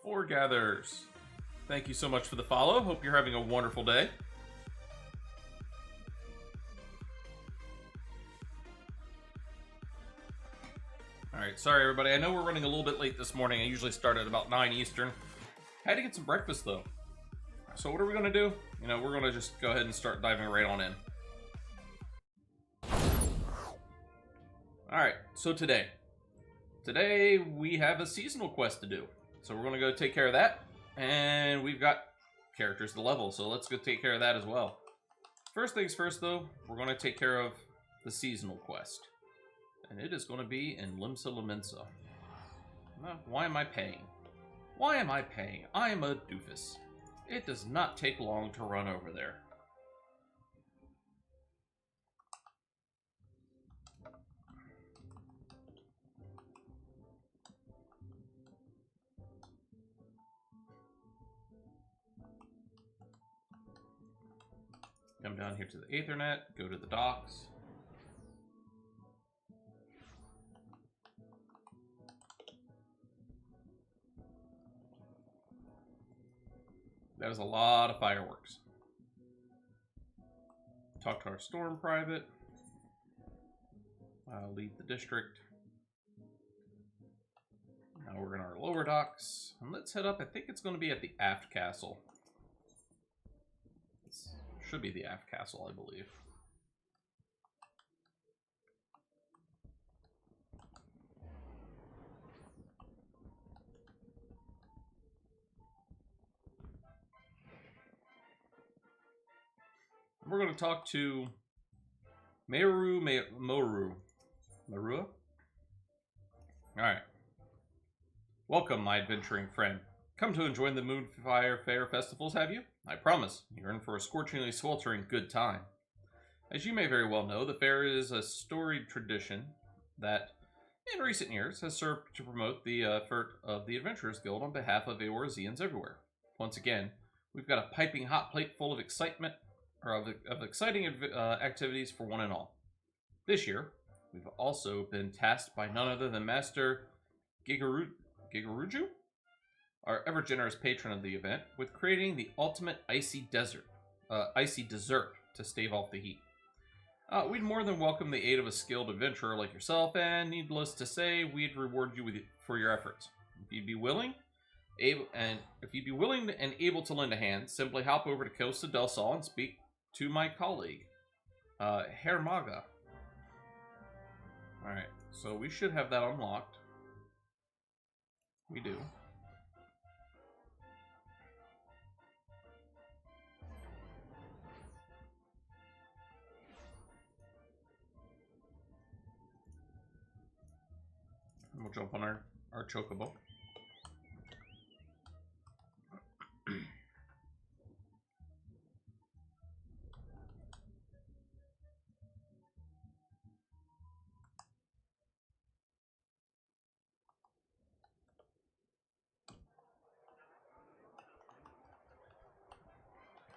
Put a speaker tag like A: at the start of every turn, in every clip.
A: Foregathers. Thank you so much for the follow. Hope you're having a wonderful day. Alright, sorry everybody. I know we're running a little bit late this morning. I usually start at about 9 Eastern. Had to get some breakfast though. So what are we going to do? You know, we're going to just go ahead and start diving right on in. Alright, so today we have a seasonal quest to do. So we're going to go take care of that. And we've got characters to level, so let's go take care of that as well. First things first though, we're going to take care of the seasonal quest. And it is going to be in Limsa Lominsa. Why am I paying? Why am I paying? I am a doofus. It does not take long to run over there. Come down here to the Aethernet, go to the docks. That is a lot of fireworks. Talk to our storm private. Leave the district. Now we're in our lower docks. And let's head up. I think it's going to be at the aft castle. This should be the aft castle, I believe. We're going to talk to Marua. Alright. Welcome, my adventuring friend. Come to enjoy the Moonfire Fair festivals, have you? I promise, you're in for a scorchingly sweltering good time. As you may very well know, the fair is a storied tradition that, in recent years, has served to promote the effort of the Adventurers Guild on behalf of Eorzeans everywhere. Once again, we've got a piping hot plate full of excitement, or of exciting activities for one and all. This year, we've also been tasked by none other than Master Gigaruju, our ever-generous patron of the event, with creating the ultimate icy dessert to stave off the heat. We'd more than welcome the aid of a skilled adventurer like yourself, and needless to say, we'd reward you for your efforts. If you'd be willing and able to lend a hand, simply hop over to Costa del Sol and speak to my colleague, Herr Maga. Alright, so we should have that unlocked. We do. And we'll jump on our chocobo.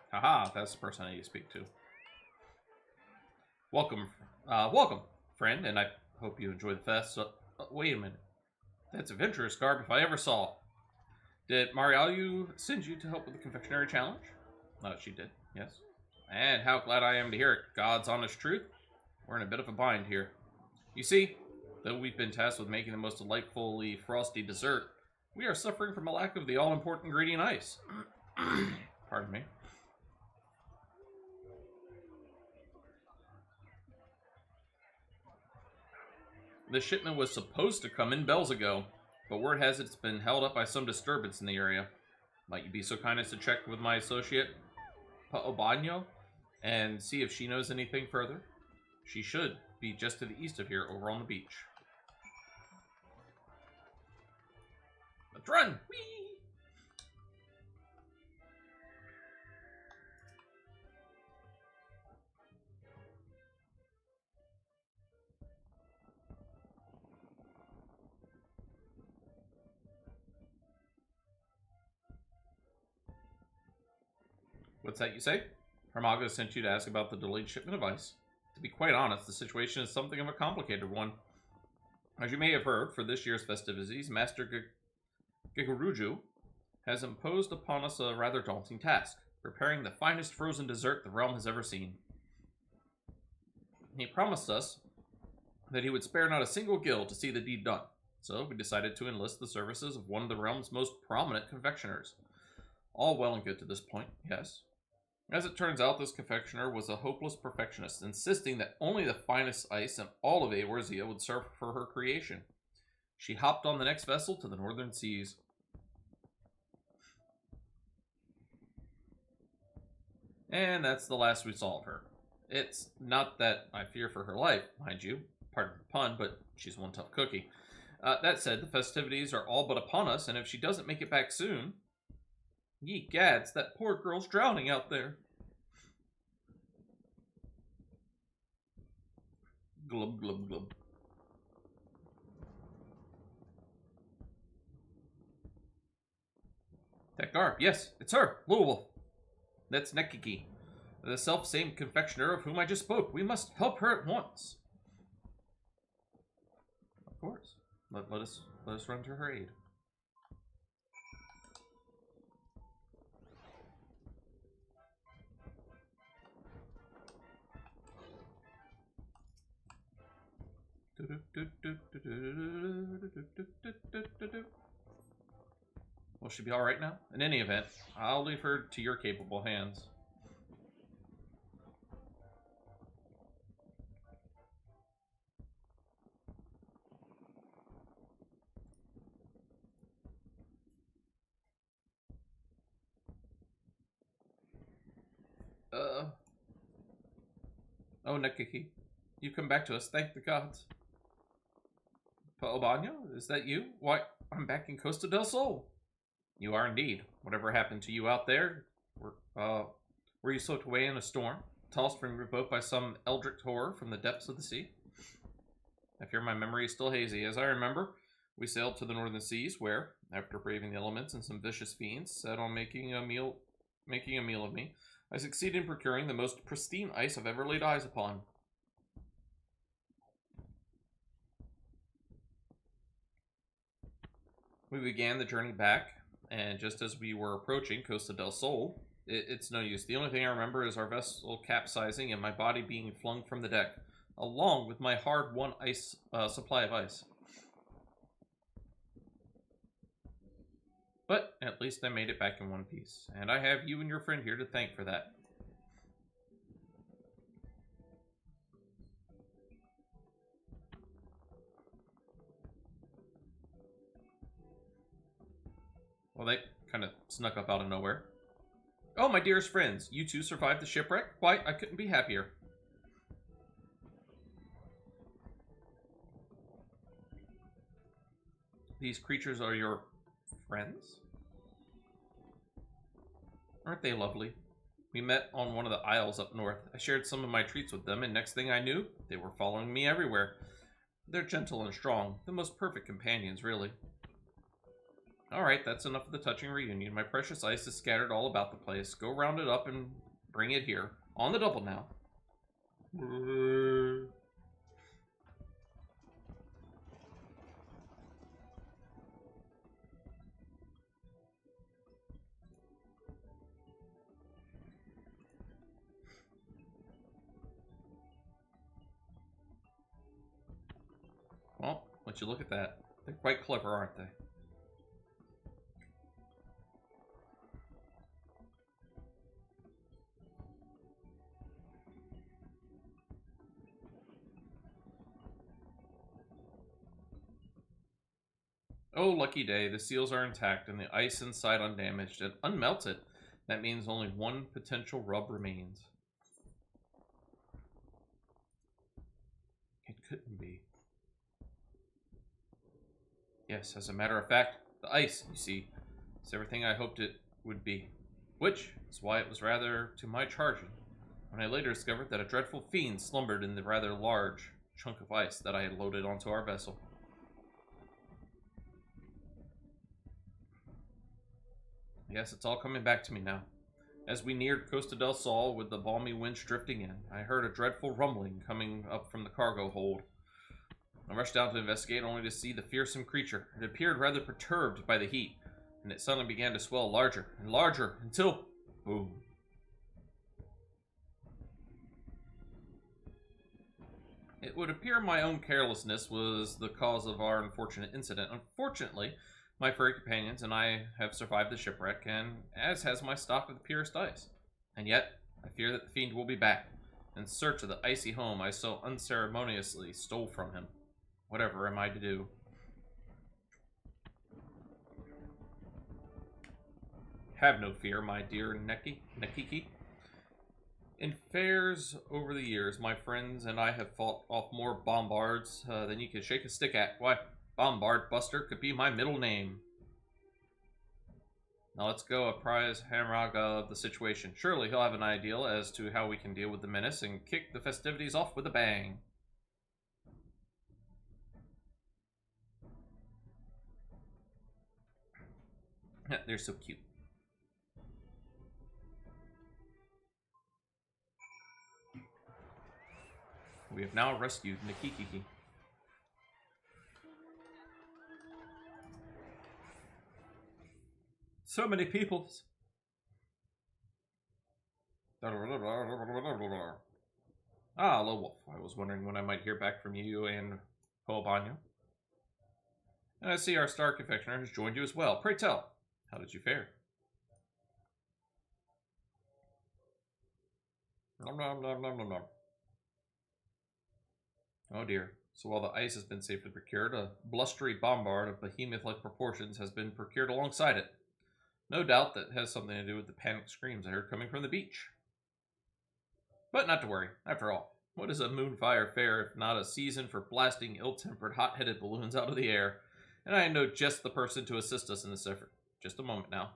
A: Haha, that's the person I need to speak to. Welcome, friend, and I hope you enjoy the fest. So, wait a minute. That's adventurous garb if I ever saw. Did Marialu send you to help with the confectionery challenge? She did, yes. And how glad I am to hear it. God's honest truth. We're in a bit of a bind here. You see, though we've been tasked with making the most delightfully frosty dessert, we are suffering from a lack of the all-important ingredient ice. Pardon me. The shipment was supposed to come in bells ago, but word has it it's been held up by some disturbance in the area. Might you be so kind as to check with my associate, Paobanyo, and see if she knows anything further? She should be just to the east of here, over on the beach. Let's run! Whee! What's that you say? Hermaga sent you to ask about the delayed shipment of ice. To be quite honest, the situation is something of a complicated one. As you may have heard, for this year's festivities, Master Gigaruju has imposed upon us a rather daunting task, preparing the finest frozen dessert the realm has ever seen. He promised us that he would spare not a single gill to see the deed done, so we decided to enlist the services of one of the realm's most prominent confectioners. All well and good to this point, yes. As it turns out, this confectioner was a hopeless perfectionist, insisting that only the finest ice in all of Eorzea would serve for her creation. She hopped on the next vessel to the northern seas. And that's the last we saw of her. It's not that I fear for her life, mind you, pardon the pun, but she's one tough cookie. That said, the festivities are all but upon us, and if she doesn't make it back soon... Ye gads, that poor girl's drowning out there. Glub, glub, glub. That garb, yes, it's her, Lil'Wolf. That's Nekiki, the self-same confectioner of whom I just spoke. We must help her at once. Of course. Let us run to her aid. Will she be alright now? In any event, I'll leave her to your capable hands. Oh, Nekiki. You've come back to us, thank the gods. Paobanyo, is that you? Why, I'm back in Costa del Sol. You are indeed. Whatever happened to you out there? Were you swept away in a storm? Tossed from your boat by some eldritch horror from the depths of the sea? I fear my memory is still hazy. As I remember, we sailed to the northern seas where, after braving the elements and some vicious fiends set on making a meal of me, I succeeded in procuring the most pristine ice I've ever laid eyes upon. We began the journey back, and just as we were approaching Costa del Sol, it's no use. The only thing I remember is our vessel capsizing and my body being flung from the deck, along with my hard-won supply of ice. But at least I made it back in one piece, and I have you and your friend here to thank for that. Well, they kind of snuck up out of nowhere. Oh, my dearest friends, you two survived the shipwreck? Why, I couldn't be happier. These creatures are your friends? Aren't they lovely? We met on one of the isles up north. I shared some of my treats with them, and next thing I knew, they were following me everywhere. They're gentle and strong, the most perfect companions, really. Alright, that's enough of the touching reunion. My precious ice is scattered all about the place. Go round it up and bring it here. On the double now. Well, let you look at that. They're quite clever, aren't they? Oh, lucky day. The seals are intact and the ice inside undamaged and unmelted. That means only one potential rub remains. It couldn't be. Yes, as a matter of fact, the ice, you see, is everything I hoped it would be. Which is why it was rather to my charging, when I later discovered that a dreadful fiend slumbered in the rather large chunk of ice that I had loaded onto our vessel. Yes, it's all coming back to me now. As we neared Costa del Sol with the balmy winds drifting in, I heard a dreadful rumbling coming up from the cargo hold. I rushed out to investigate only to see the fearsome creature. It appeared rather perturbed by the heat, and it suddenly began to swell larger and larger until, boom. It would appear my own carelessness was the cause of our unfortunate incident. Unfortunately, my furry companions and I have survived the shipwreck, and as has my stock of the purest ice. And yet, I fear that the fiend will be back, in search of the icy home I so unceremoniously stole from him. Whatever am I to do? Have no fear, my dear Nekiki. In fairs over the years, my friends and I have fought off more bombards than you can shake a stick at. Why, Bombard Buster could be my middle name. Now let's go apprise Hamraga of the situation. Surely he'll have an idea as to how we can deal with the menace and kick the festivities off with a bang. They're so cute. We have now rescued Nikiki. So many people. Ah, Lil'Wolf. I was wondering when I might hear back from you and Poabanya. And I see our star confectioner has joined you as well. Pray tell, how did you fare? Oh dear. So while the ice has been safely procured, a blustery bombard of behemoth-like proportions has been procured alongside it. No doubt that has something to do with the panicked screams I heard coming from the beach. But not to worry. After all, what is a Moonfire Fair if not a season for blasting ill-tempered, hot-headed balloons out of the air? And I know just the person to assist us in this effort. Just a moment now.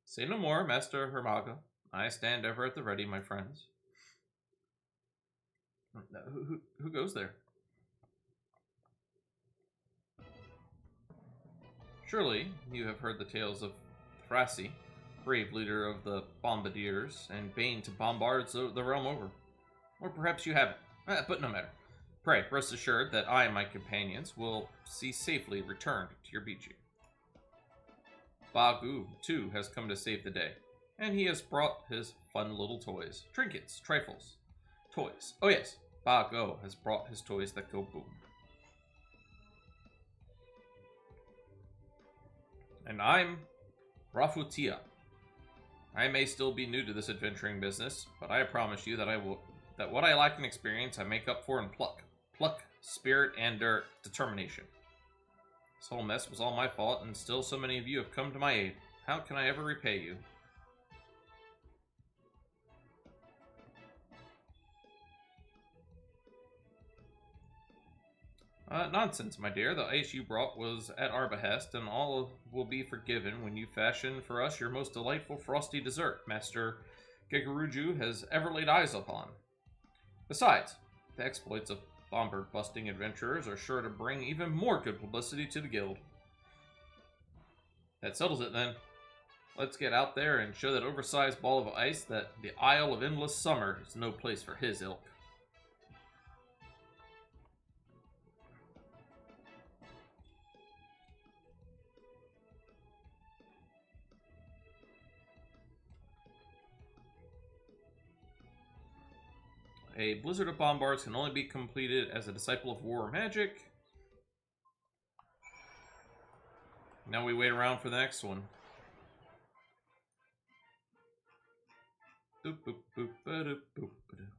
A: Say no more, Master Hamraga. I stand ever at the ready, my friends. Who goes there? Surely you have heard the tales of Thrassi, brave leader of the Bombardiers, and bane to bombards the realm over. Or perhaps you haven't, but no matter. Pray, rest assured that I and my companions will see safely returned to your beach. Bagu, too, has come to save the day, and he has brought his fun little toys, trinkets, trifles, toys. Oh yes, Bago has brought his toys that go boom. And I'm Rafutia. I may still be new to this adventuring business, but I promise you that what I lack in experience I make up for in pluck. Pluck, spirit, and determination. This whole mess was all my fault, and still so many of you have come to my aid. How can I ever repay you? Nonsense, my dear. The ice you brought was at our behest, and all will be forgiven when you fashion for us your most delightful frosty dessert Master Gegaruju has ever laid eyes upon. Besides, the exploits of bombard-busting adventurers are sure to bring even more good publicity to the guild. That settles it, then. Let's get out there and show that oversized ball of ice that the Isle of Endless Summer is no place for his ilk. A blizzard of bombards can only be completed as a disciple of war or magic. Now we wait around for the next one. Boop, boop, boop, ba-doop, boop, ba-doop.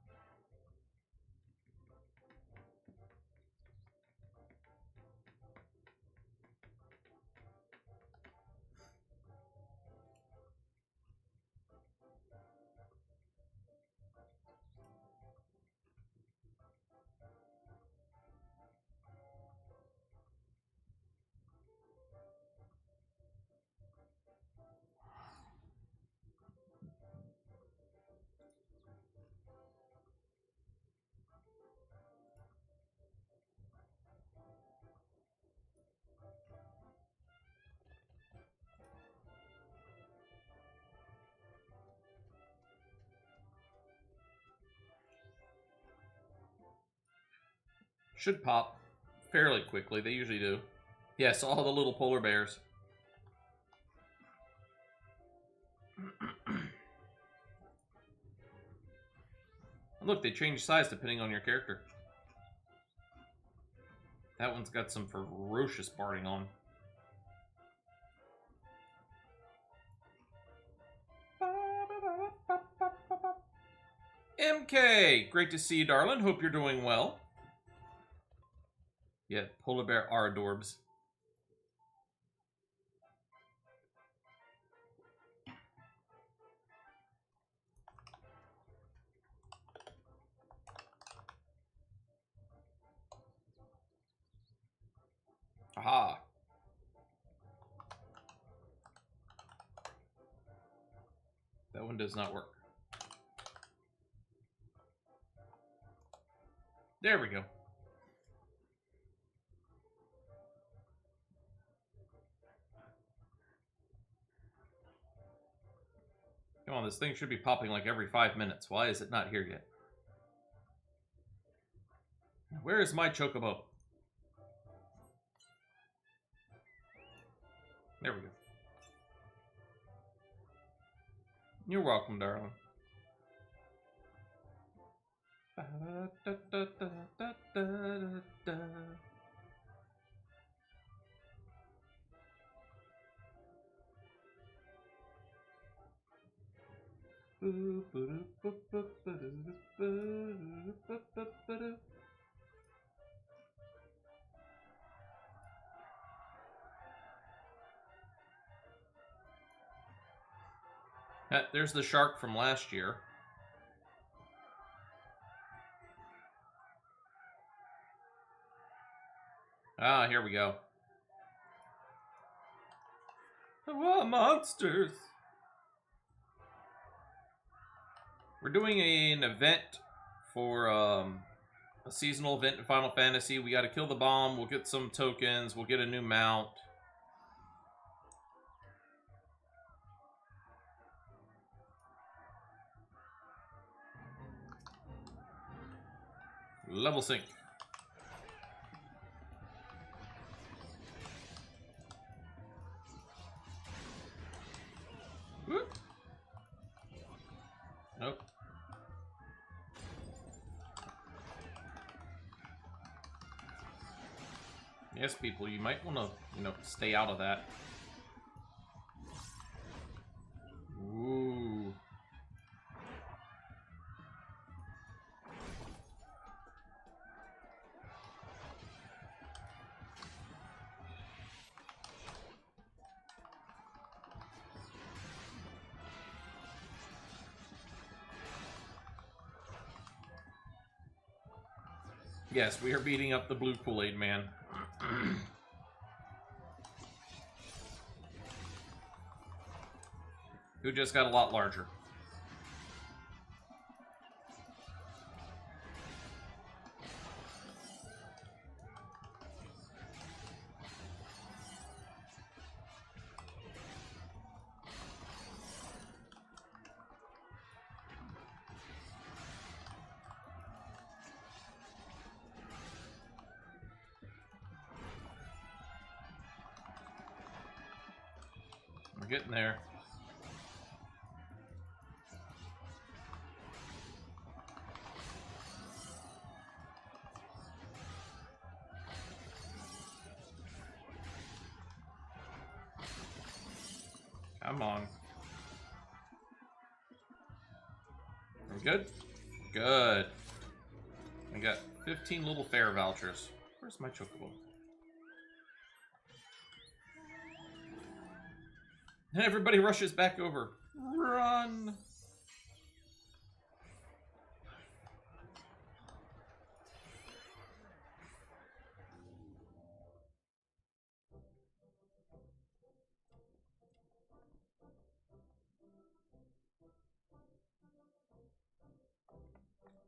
A: Should pop fairly quickly. They usually do. Yes, all the little polar bears. Look, they change size depending on your character. That one's got some ferocious barking on. MK! Great to see you, darling. Hope you're doing well. Yeah, polar bear are adorbs. Aha. That one does not work. There we go. Come on, this thing should be popping like every 5 minutes. Why is it not here yet? Where is my chocobo? There we go. You're welcome, darling. There's the shark from last year. Ah, here we go. Oh, monsters! We're doing an event for a seasonal event in Final Fantasy. We got to kill the bomb. We'll get some tokens. We'll get a new mount. Level sync. Whoop. Nope. Yes, people, you might want to, stay out of that. Ooh. Yes, we are beating up the blue Kool-Aid man. Who just got a lot larger. We're getting there. Come on. We're good? Good. I got 15 little fair vouchers. Where's my chocobo? And everybody rushes back over. Run!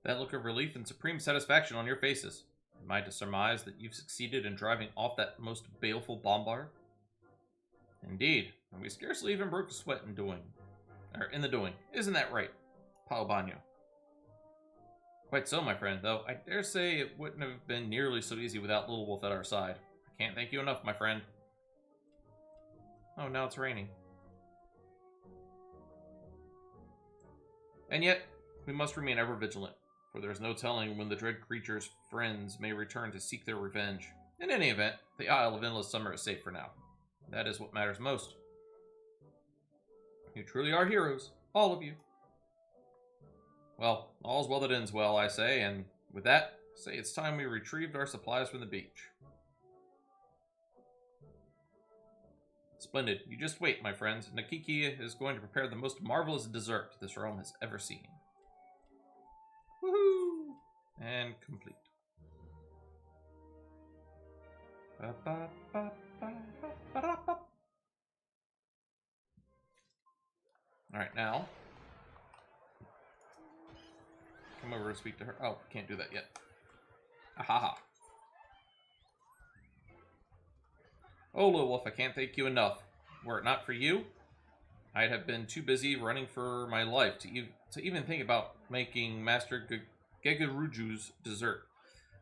A: That look of relief and supreme satisfaction on your faces. Am I to surmise that you've succeeded in driving off that most baleful bombard? Indeed, and we scarcely even broke a sweat in the doing. Isn't that right, Paobanyo? Quite so, my friend, though I dare say it wouldn't have been nearly so easy without Lil'Wolf at our side. I can't thank you enough, my friend. Oh, now it's raining. And yet, we must remain ever vigilant, for there is no telling when the dread creature's friends may return to seek their revenge. In any event, the Isle of Endless Summer is safe for now. That is what matters most. You truly are heroes, all of you. Well, all's well that ends well, I say, and with that, say it's time we retrieved our supplies from the beach. Splendid. You just wait, my friends. Nakiki is going to prepare the most marvelous dessert this realm has ever seen. Woohoo! And complete. Alright, now. Come over and speak to her. Oh, can't do that yet. Ahaha. Oh, Lil'Wolf, I can't thank you enough. Were it not for you, I'd have been too busy running for my life to even think about making Master Gegaruju's dessert.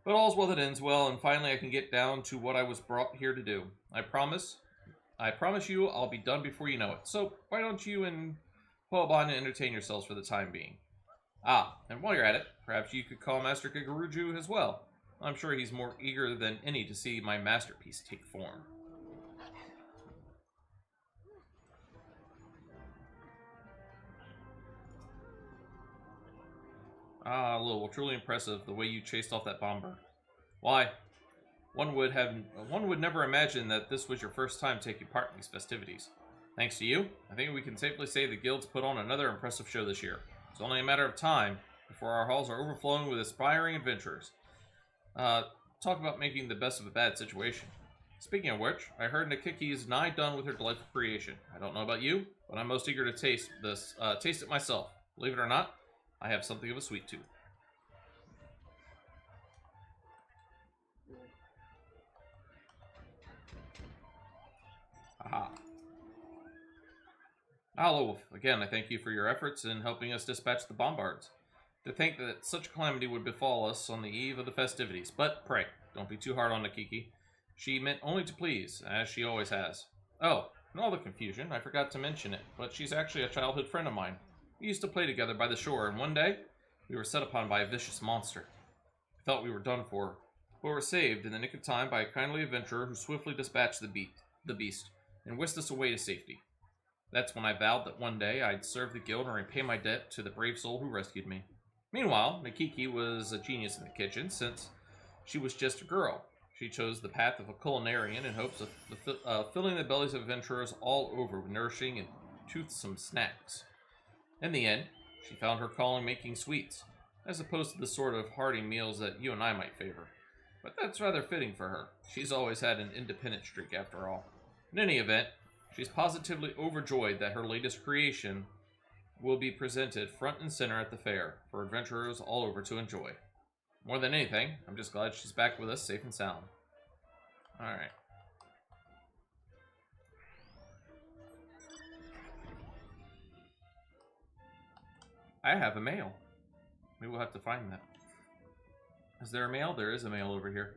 A: But all's well that ends well, and finally I can get down to what I was brought here to do. I promise you I'll be done before you know it. So why don't you and Poabon entertain yourselves for the time being? Ah, and while you're at it, perhaps you could call Master Gegaruju as well. I'm sure he's more eager than any to see my masterpiece take form. Ah, Lil, truly impressive the way you chased off that bomber. Why, one would never imagine that this was your first time taking part in these festivities. Thanks to you, I think we can safely say the guild's put on another impressive show this year. It's only a matter of time before our halls are overflowing with aspiring adventurers. Talk about making the best of a bad situation. Speaking of which, I heard Nakiki is nigh done with her delightful creation. I don't know about you, but I'm most eager to taste it myself. Believe it or not, I have something of a sweet tooth. Aha. Lil'Wolf, again, I thank you for your efforts in helping us dispatch the bombards. To think that such calamity would befall us on the eve of the festivities. But pray, don't be too hard on Nakiki. She meant only to please, as she always has. Oh, in all the confusion, I forgot to mention it, but she's actually a childhood friend of mine. We used to play together by the shore, and one day, we were set upon by a vicious monster. We thought we were done for, but were saved in the nick of time by a kindly adventurer who swiftly dispatched the beast, and whisked us away to safety. That's when I vowed that one day I'd serve the guild and repay my debt to the brave soul who rescued me. Meanwhile, Nakiki was a genius in the kitchen, since she was just a girl. She chose the path of a culinarian in hopes of filling the bellies of adventurers all over with nourishing and toothsome snacks. In the end, she found her calling making sweets, as opposed to the sort of hearty meals that you and I might favor. But that's rather fitting for her. She's always had an independent streak after all. In any event, she's positively overjoyed that her latest creation will be presented front and center at the fair for adventurers all over to enjoy. More than anything, I'm just glad she's back with us safe and sound. Alright. I have a mail. Maybe we'll have to find that. Is there a mail? There is a mail over here.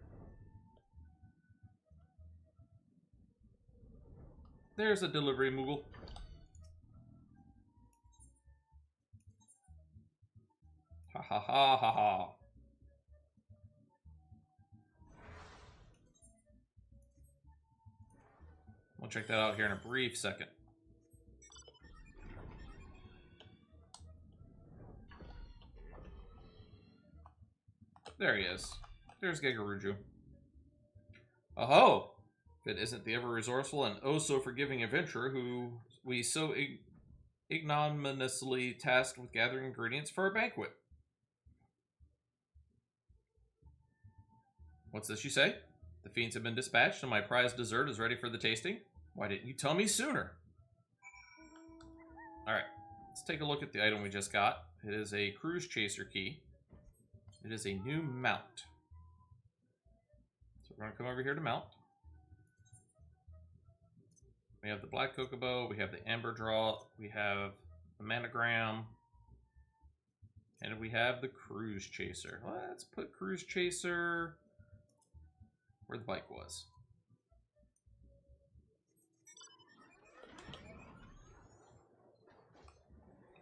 A: There's a delivery, Moogle. Ha ha ha ha ha. We'll check that out here in a brief second. There he is. There's Gegaruju. Oh-ho! If it isn't the ever-resourceful and oh-so-forgiving adventurer who we so ignominiously tasked with gathering ingredients for our banquet. What's this you say? The fiends have been dispatched and my prized dessert is ready for the tasting? Why didn't you tell me sooner? Alright, let's take a look at the item we just got. It is a cruise chaser key. It is a new mount. So we're going to come over here to mount. We have the black chocobo, we have the amber draw, we have the manogram, and we have the cruise chaser. Let's put cruise chaser where the bike was.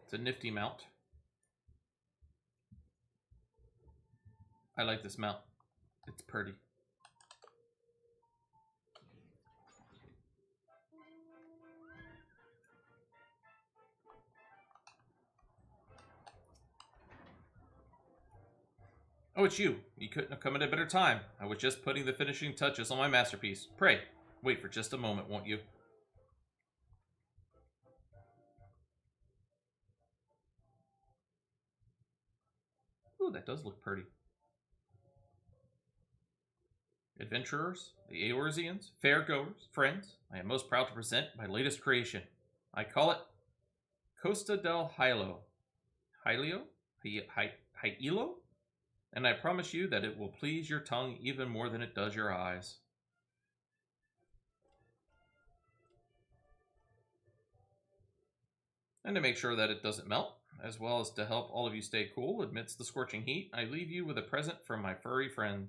A: It's a nifty mount. I like this mount. It's pretty. Oh, it's you. You couldn't have come at a better time. I was just putting the finishing touches on my masterpiece. Pray, wait for just a moment, won't you? Ooh, that does look pretty. Adventurers, the Eorzeans, fairgoers, friends, I am most proud to present my latest creation. I call it Costa del Hilo. Hilo? Hilo? And I promise you that it will please your tongue even more than it does your eyes. And to make sure that it doesn't melt, as well as to help all of you stay cool amidst the scorching heat, I leave you with a present from my furry friend.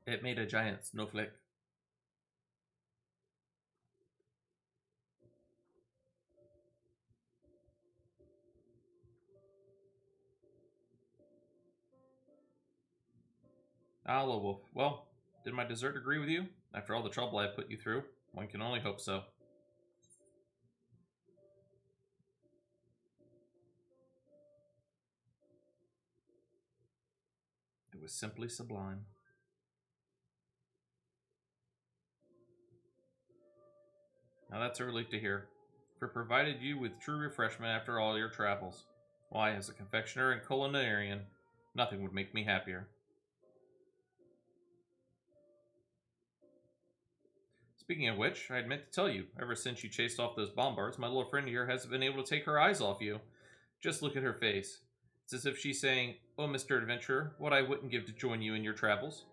A: It made a giant snowflake. Ah, Lil'Wolf. Well, did my dessert agree with you? After all the trouble I put you through, one can only hope so. It was simply sublime. Now that's a relief to hear, for it provided you with true refreshment after all your travels. Why, as a confectioner and culinarian, nothing would make me happier. Speaking of which, I meant to tell you, ever since you chased off those bombards, my little friend here hasn't been able to take her eyes off you. Just look at her face. It's as if she's saying, "Oh, Mr. Adventurer, what I wouldn't give to join you in your travels."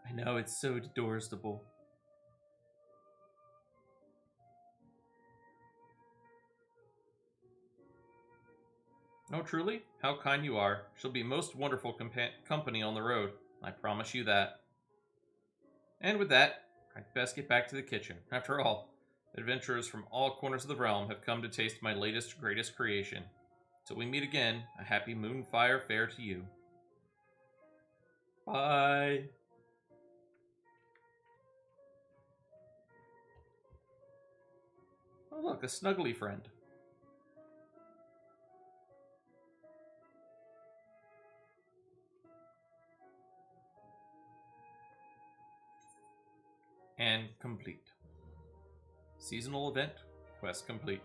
A: I know, it's so adorable. Oh, truly? How kind you are. She'll be most wonderful company on the road. I promise you that. And with that, I'd best get back to the kitchen. After all, adventurers from all corners of the realm have come to taste my latest, greatest creation. Till we meet again, a happy Moonfire Fair to you. Bye. Oh, look, a snuggly friend. And complete. Seasonal event, quest complete.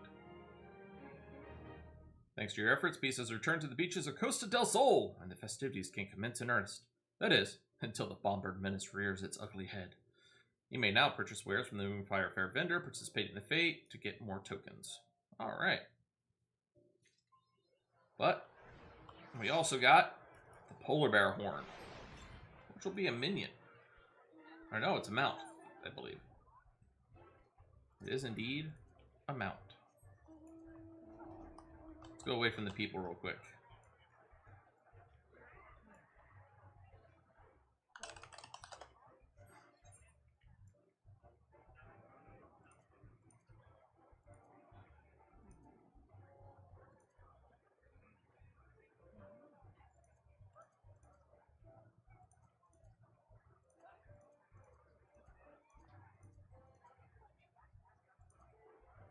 A: Thanks to your efforts, Peace has returned to the beaches of Costa del Sol, and the festivities can commence in earnest. That is, until the Bombard Menace rears its ugly head. You may now purchase wares from the Moonfire Fair vendor, participate in the fete to get more tokens. Alright. But, we also got the Polar Bear Horn, which will be a minion. Or no, it's a mount, I believe. It is indeed a mount. Let's go away from the people real quick.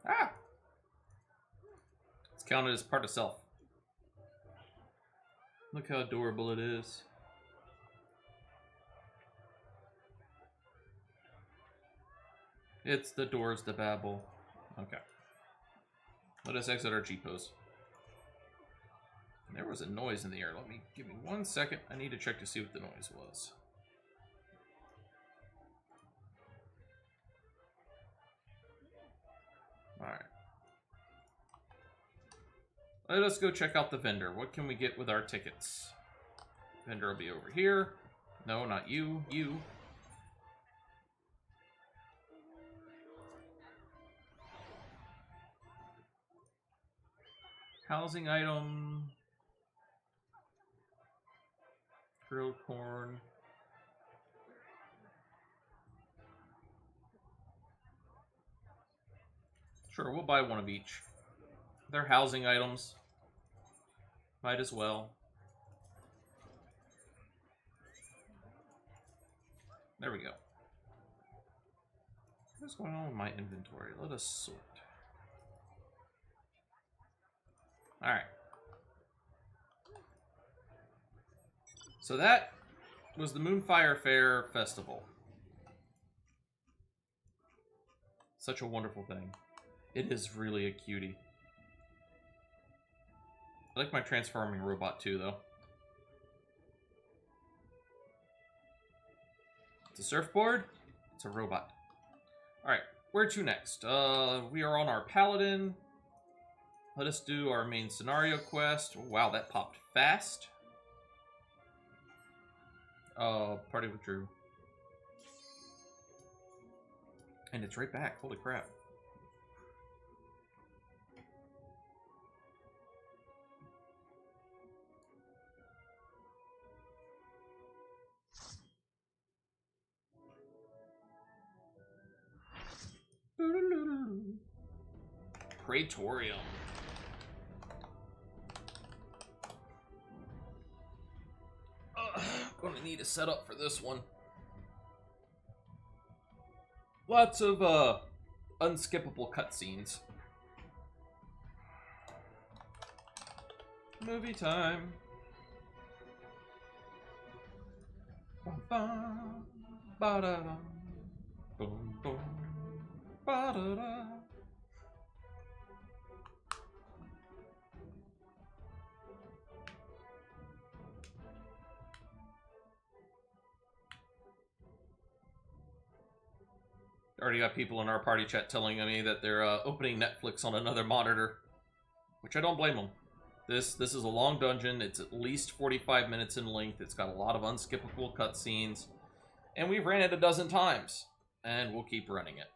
A: Ah! It's counted as part of self. Look how adorable it is. It's the doors to Babel. Okay. Let us exit our G-pose. There was a noise in the air. Give me 1 second. I need to check to see what the noise was. Alright. Let us go check out the vendor. What can we get with our tickets? Vendor will be over here. No, not you. You. Housing item. Grilled corn. Sure, we'll buy one of each. They're housing items. Might as well. There we go. What's going on with my inventory? Let us sort. Alright. So that was the Moonfire Fair Festival. Such a wonderful thing. It is really a cutie. I like my transforming robot too, though. It's a surfboard. It's a robot. Alright, where to next? We are on our Paladin. Let us do our main scenario quest. Wow, that popped fast. Party withdrew. And it's right back. Holy crap. Praetorium. Gonna need a setup for this one. Lots of unskippable cutscenes. Movie time. Ba-ba, ba-da-da, boom, boom, ba-da-da. Already got people in our party chat telling me that they're opening Netflix on another monitor, which I don't blame them. This is a long dungeon. It's at least 45 minutes in length. It's got a lot of unskippable cutscenes, and we've ran it a dozen times, and we'll keep running it.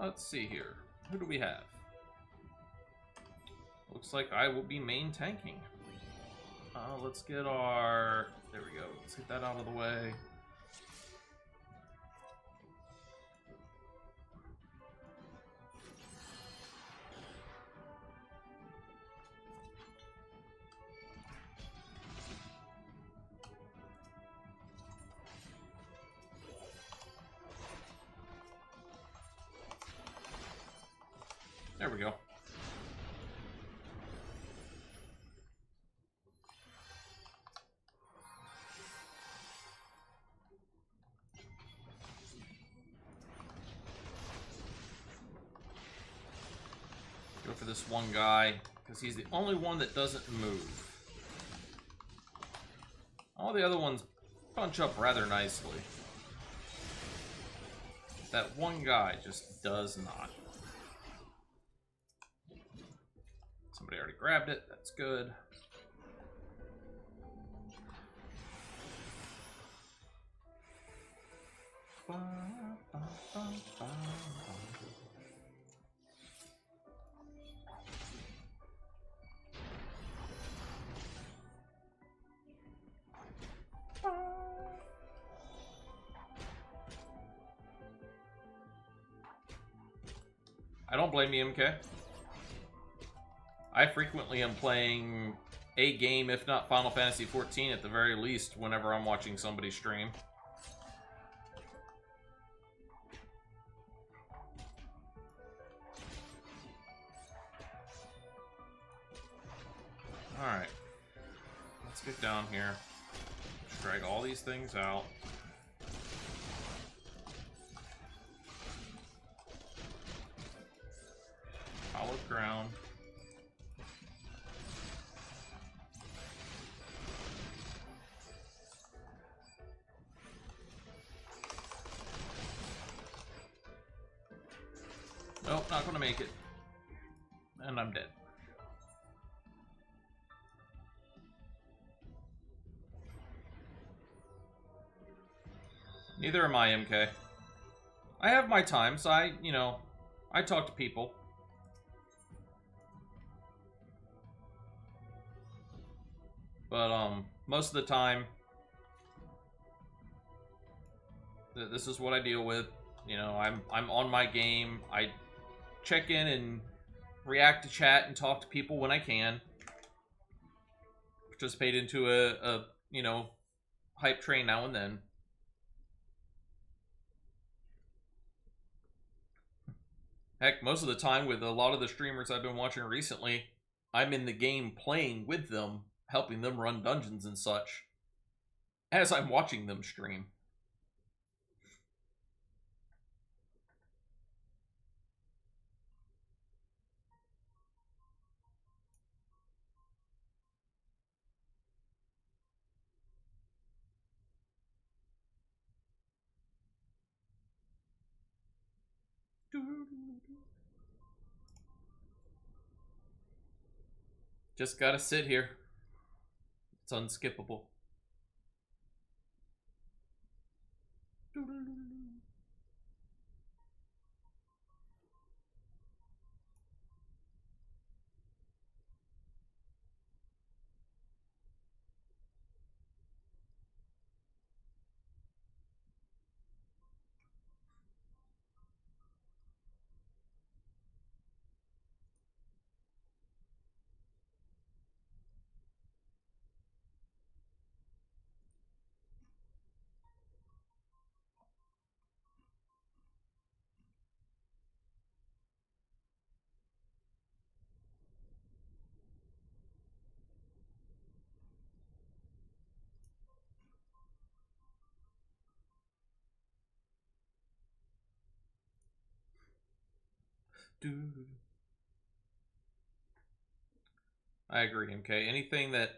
A: Let's see here. Who do we have? Looks like I will be main tanking. Let's get our... There we go. Let's get that out of the way. There we go. Go for this one guy, because he's the only one that doesn't move. All the other ones punch up rather nicely. That one guy just does not. Somebody already grabbed it. That's good. I don't blame you, MK. I frequently am playing a game, if not Final Fantasy XIV at the very least, whenever I'm watching somebody stream. Alright. Let's get down here. Let's drag all these things out. Hallowed ground. Nope, not gonna make it. and I'm dead. Neither am I, MK. I have my times. I talk to people. But, most of the time, this is what I deal with. You know, I'm on my game. I check in and react to chat and talk to people when I can. Participate into a hype train now and then. Heck, most of the time with a lot of the streamers I've been watching recently, I'm in the game playing with them, helping them run dungeons and such, as I'm watching them stream. Just gotta sit here. It's unskippable. I agree, MK. Anything that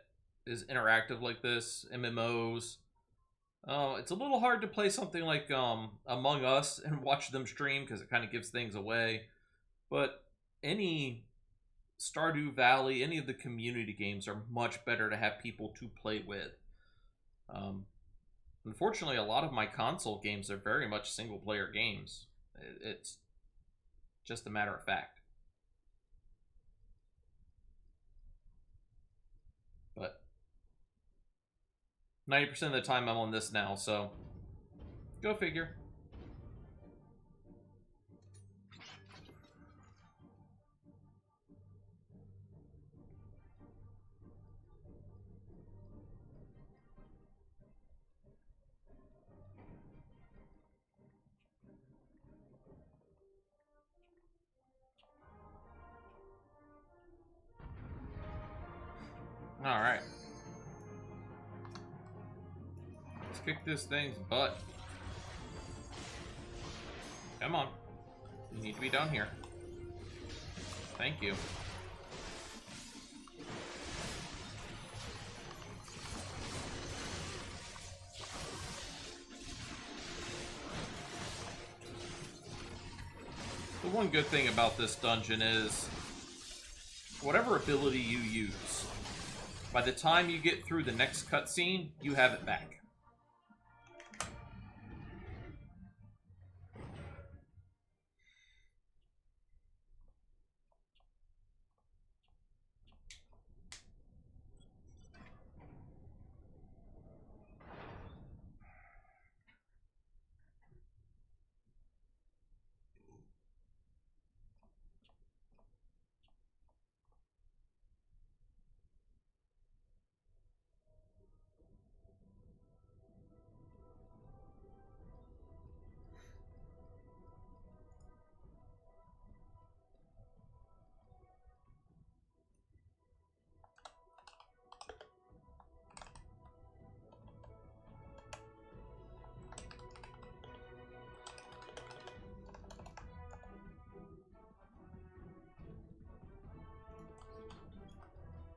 A: is interactive like this, MMOs, it's a little hard to play something like Among Us and watch them stream because it kind of gives things away. But any Stardew Valley, any of the community games are much better to have people to play with. Unfortunately, a lot of my console games are very much single-player games. It's just a matter of fact. But 90% of the time I'm on this now, so go figure. Alright. Let's kick this thing's butt. Come on. You need to be down here. Thank you. The one good thing about this dungeon is whatever ability you use, by the time you get through the next cutscene, you have it back.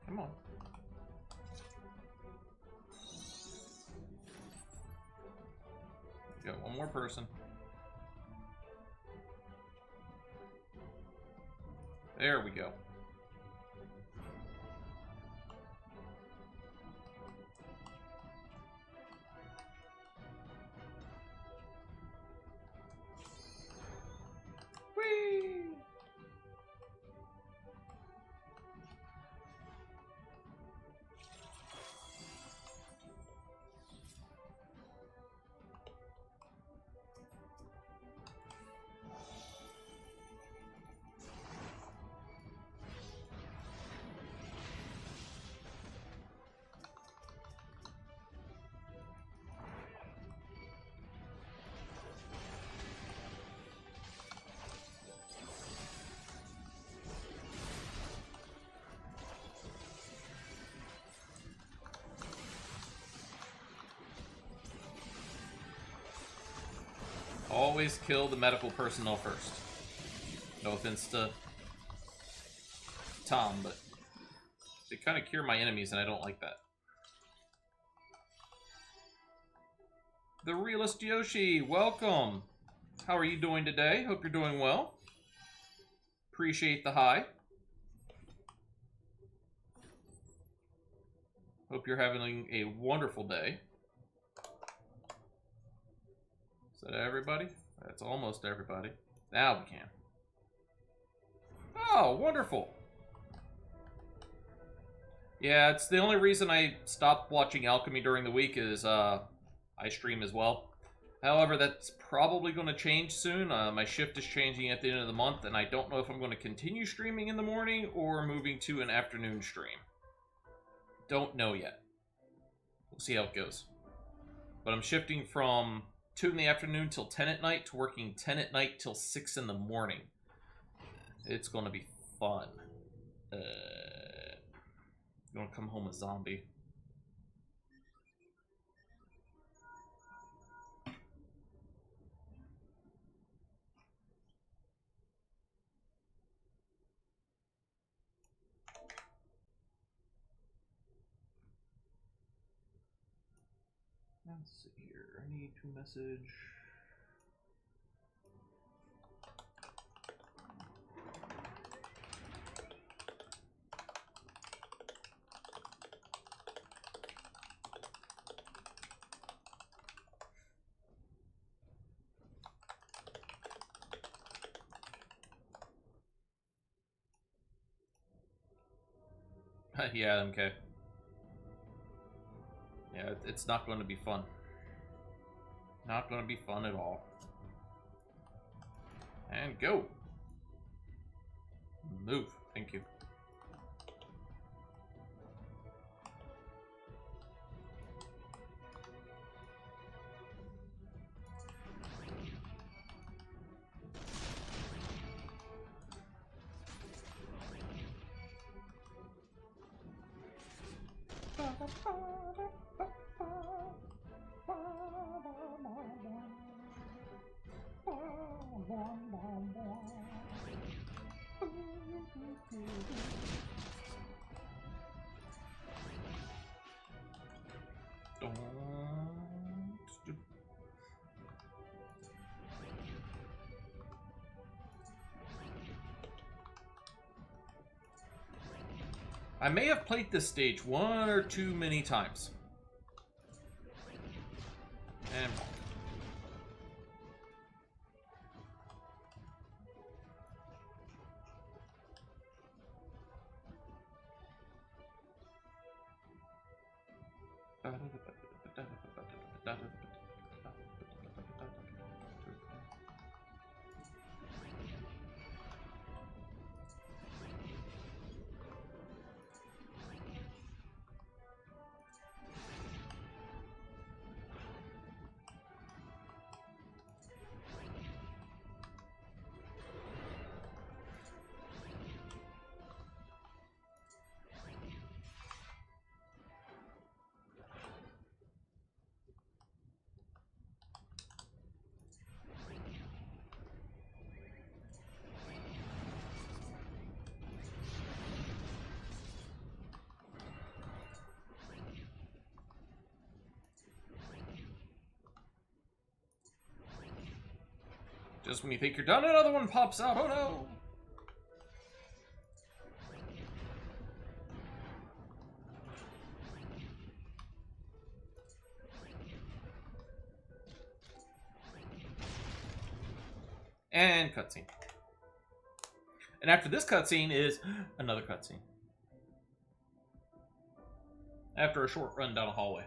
A: Come on. Got one more person. There we go. Always kill the medical personnel first. No offense to Tom, but they kind of cure my enemies, and I don't like that. The Realist Yoshi, welcome. How are you doing today? Hope you're doing well. Appreciate the hi. Hope you're having a wonderful day. Is that everybody? That's almost everybody. Now we can. Oh, wonderful. Yeah, it's the only reason I stopped watching Alchemy during the week is I stream as well. However, that's probably going to change soon. My shift is changing at the end of the month, and I don't know if I'm going to continue streaming in the morning or moving to an afternoon stream. Don't know yet. We'll see how it goes. But I'm shifting from 2 in the afternoon till 10 at night to working 10 at night till 6 in the morning. It's going to be fun. You want to come home a zombie? Let's see here. I need to message. Yeah, okay. Yeah, it's not going to be fun. Not going to be fun at all. And go. Move. Thank you. I may have played this stage 1 or 2 many times. And just when you think you're done, another one pops out. Oh no! And cutscene. And after this cutscene is another cutscene. After a short run down a hallway.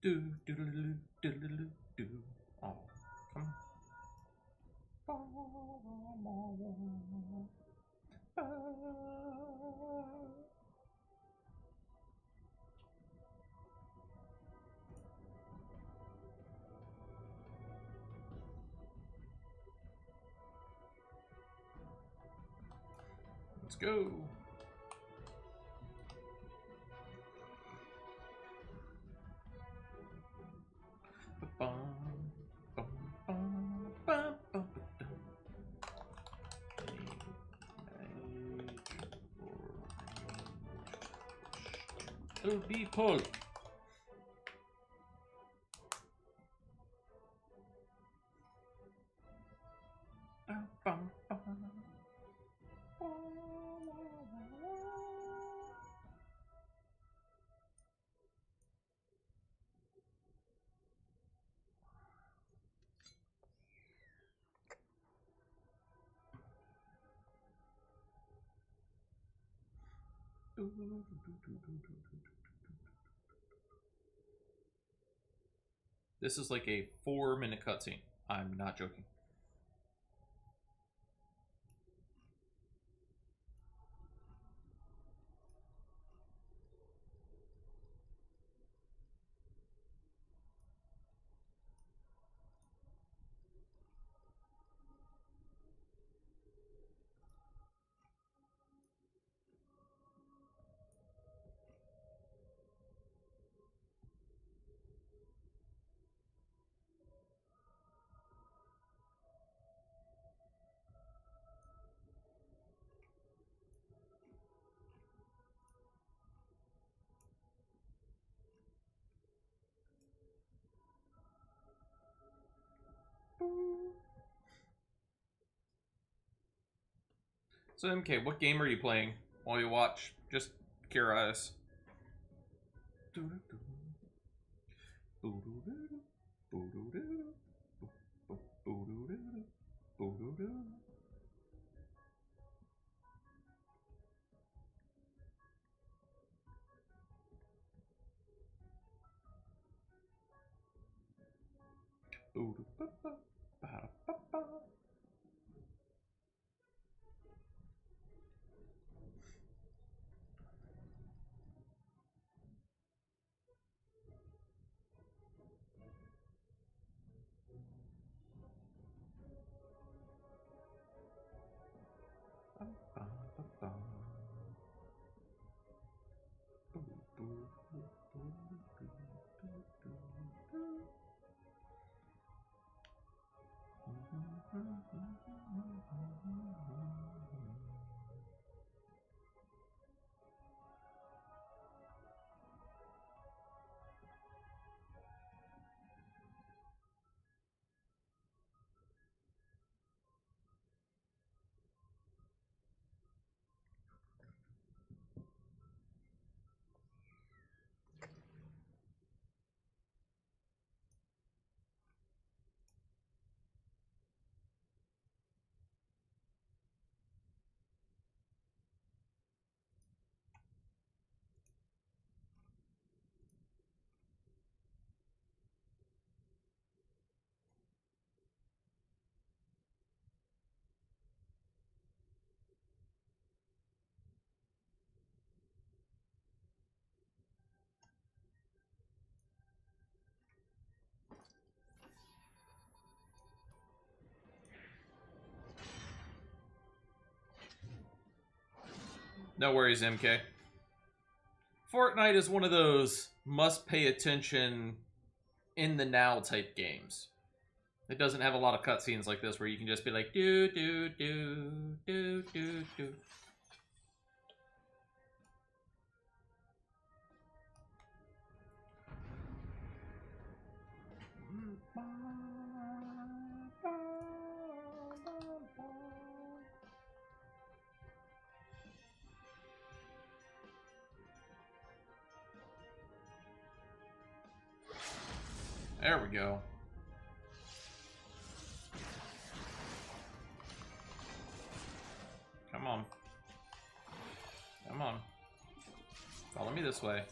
A: Do do do do do do do do. Oh, come on. Let's go. It'll be pull. This is like a 4-minute cutscene. I'm not joking. So MK, what game are you playing while you watch? Just curious. No worries, MK. Fortnite is one of those must pay attention in the now type games. It doesn't have a lot of cutscenes like this where you can just be like do do do do do do. There we go. Come on. Come on. Follow me this way.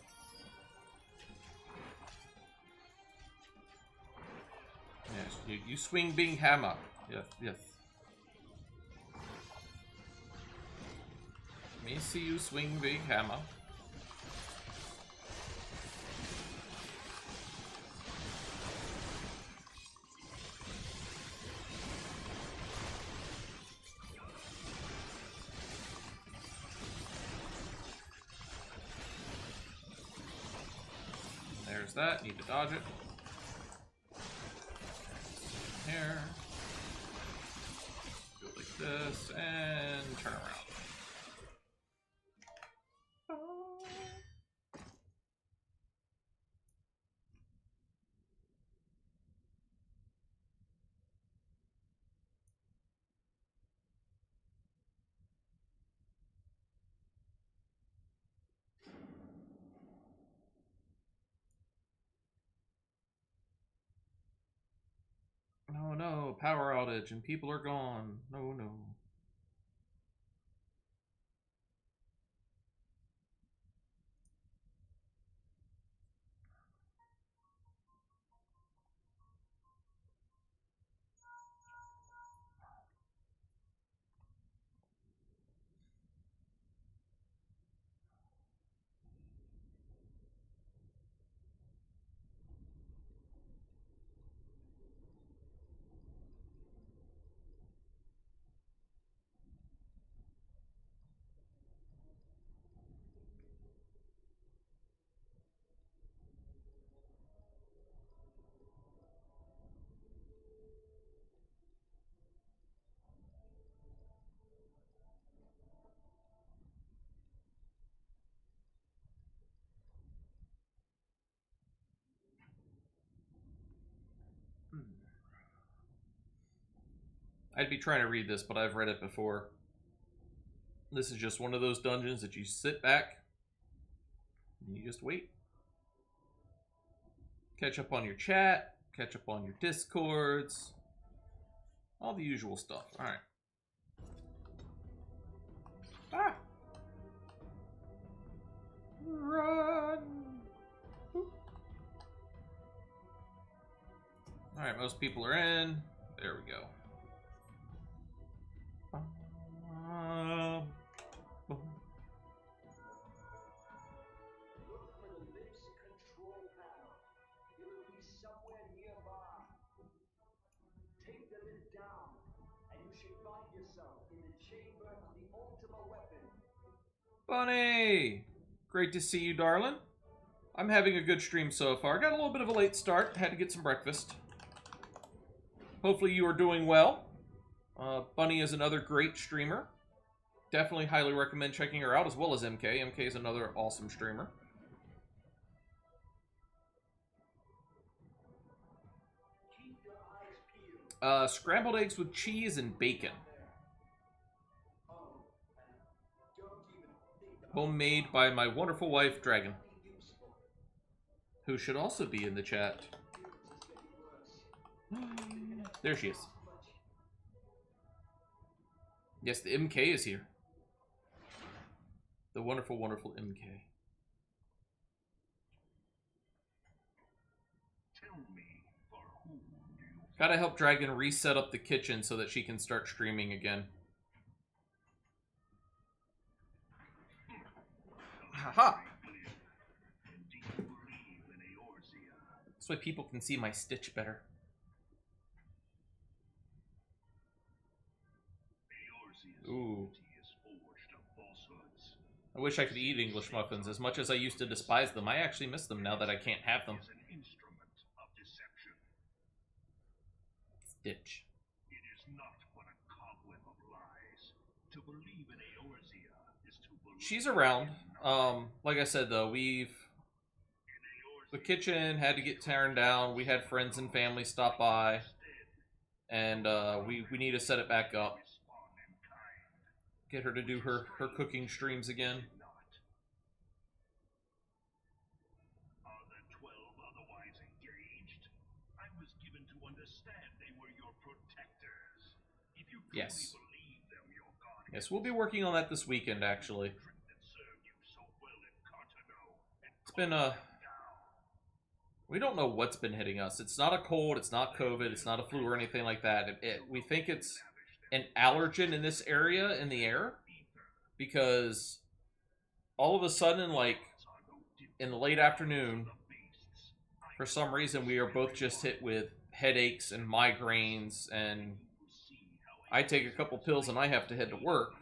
A: You swing big hammer. Yes, yes. Me see you swing big hammer. There's that. Need to dodge it. Here. Go like this and turn around. Oh no, power outage and people are gone. No, no. I'd be trying to read this, but I've read it before. This is just one of those dungeons that you sit back and you just wait. Catch up on your chat, catch up on your discords, all the usual stuff. Alright. Ah! Run! Alright, most people are in. There we go.
B: Look for the lift's control panel. It will be somewhere nearby. Take the lift down, and you should find yourself in the chamber of the ultimate weapon.
A: Bunny! Great to see you, darling. I'm having a good stream so far. Got a little bit of a late start. Had to get some breakfast. Hopefully you are doing well. Bunny is another great streamer. Definitely highly recommend checking her out, as well as MK. MK is another awesome streamer.
B: Keep your eyes peeled.
A: Scrambled eggs with cheese and bacon.
B: Oh, don't even think about
A: Homemade by my wonderful wife, Dragon,
B: something useful.
A: who should also be in the chat.
B: It's getting worse.
A: There she is. Yes, the MK is here. The wonderful, wonderful MK.
B: Tell me, for whom do you
A: Gotta help Dragon reset up the kitchen so that she can start streaming again. Haha! This way people can see my stitch better. Ooh. I wish I could eat English muffins. As much as I used to despise them, I actually miss them now that I can't have them. Stitch.
B: It is not but a cobweb of lies. To believe in Eorzea is to believe.
A: She's around. Like I said though, the kitchen had to get torn down. We had friends and family stop by, and we need to set it back up. Get her to do her cooking streams again.
B: Are the 12 otherwise engaged? I was given to understand they were your protectors. If you truly
A: Yes.
B: believe them, your guardians,
A: Yes, we'll be working on that this weekend, actually.
B: that served you so well in Cartano, and
A: It's been We don't know what's been hitting us. It's not a cold, it's not COVID, it's not a flu or anything like that. We think it's an allergen in this area in the air because all of a sudden, like in the late afternoon, for some reason, we are both just hit with headaches and migraines, and I take a couple pills and I have to head to work.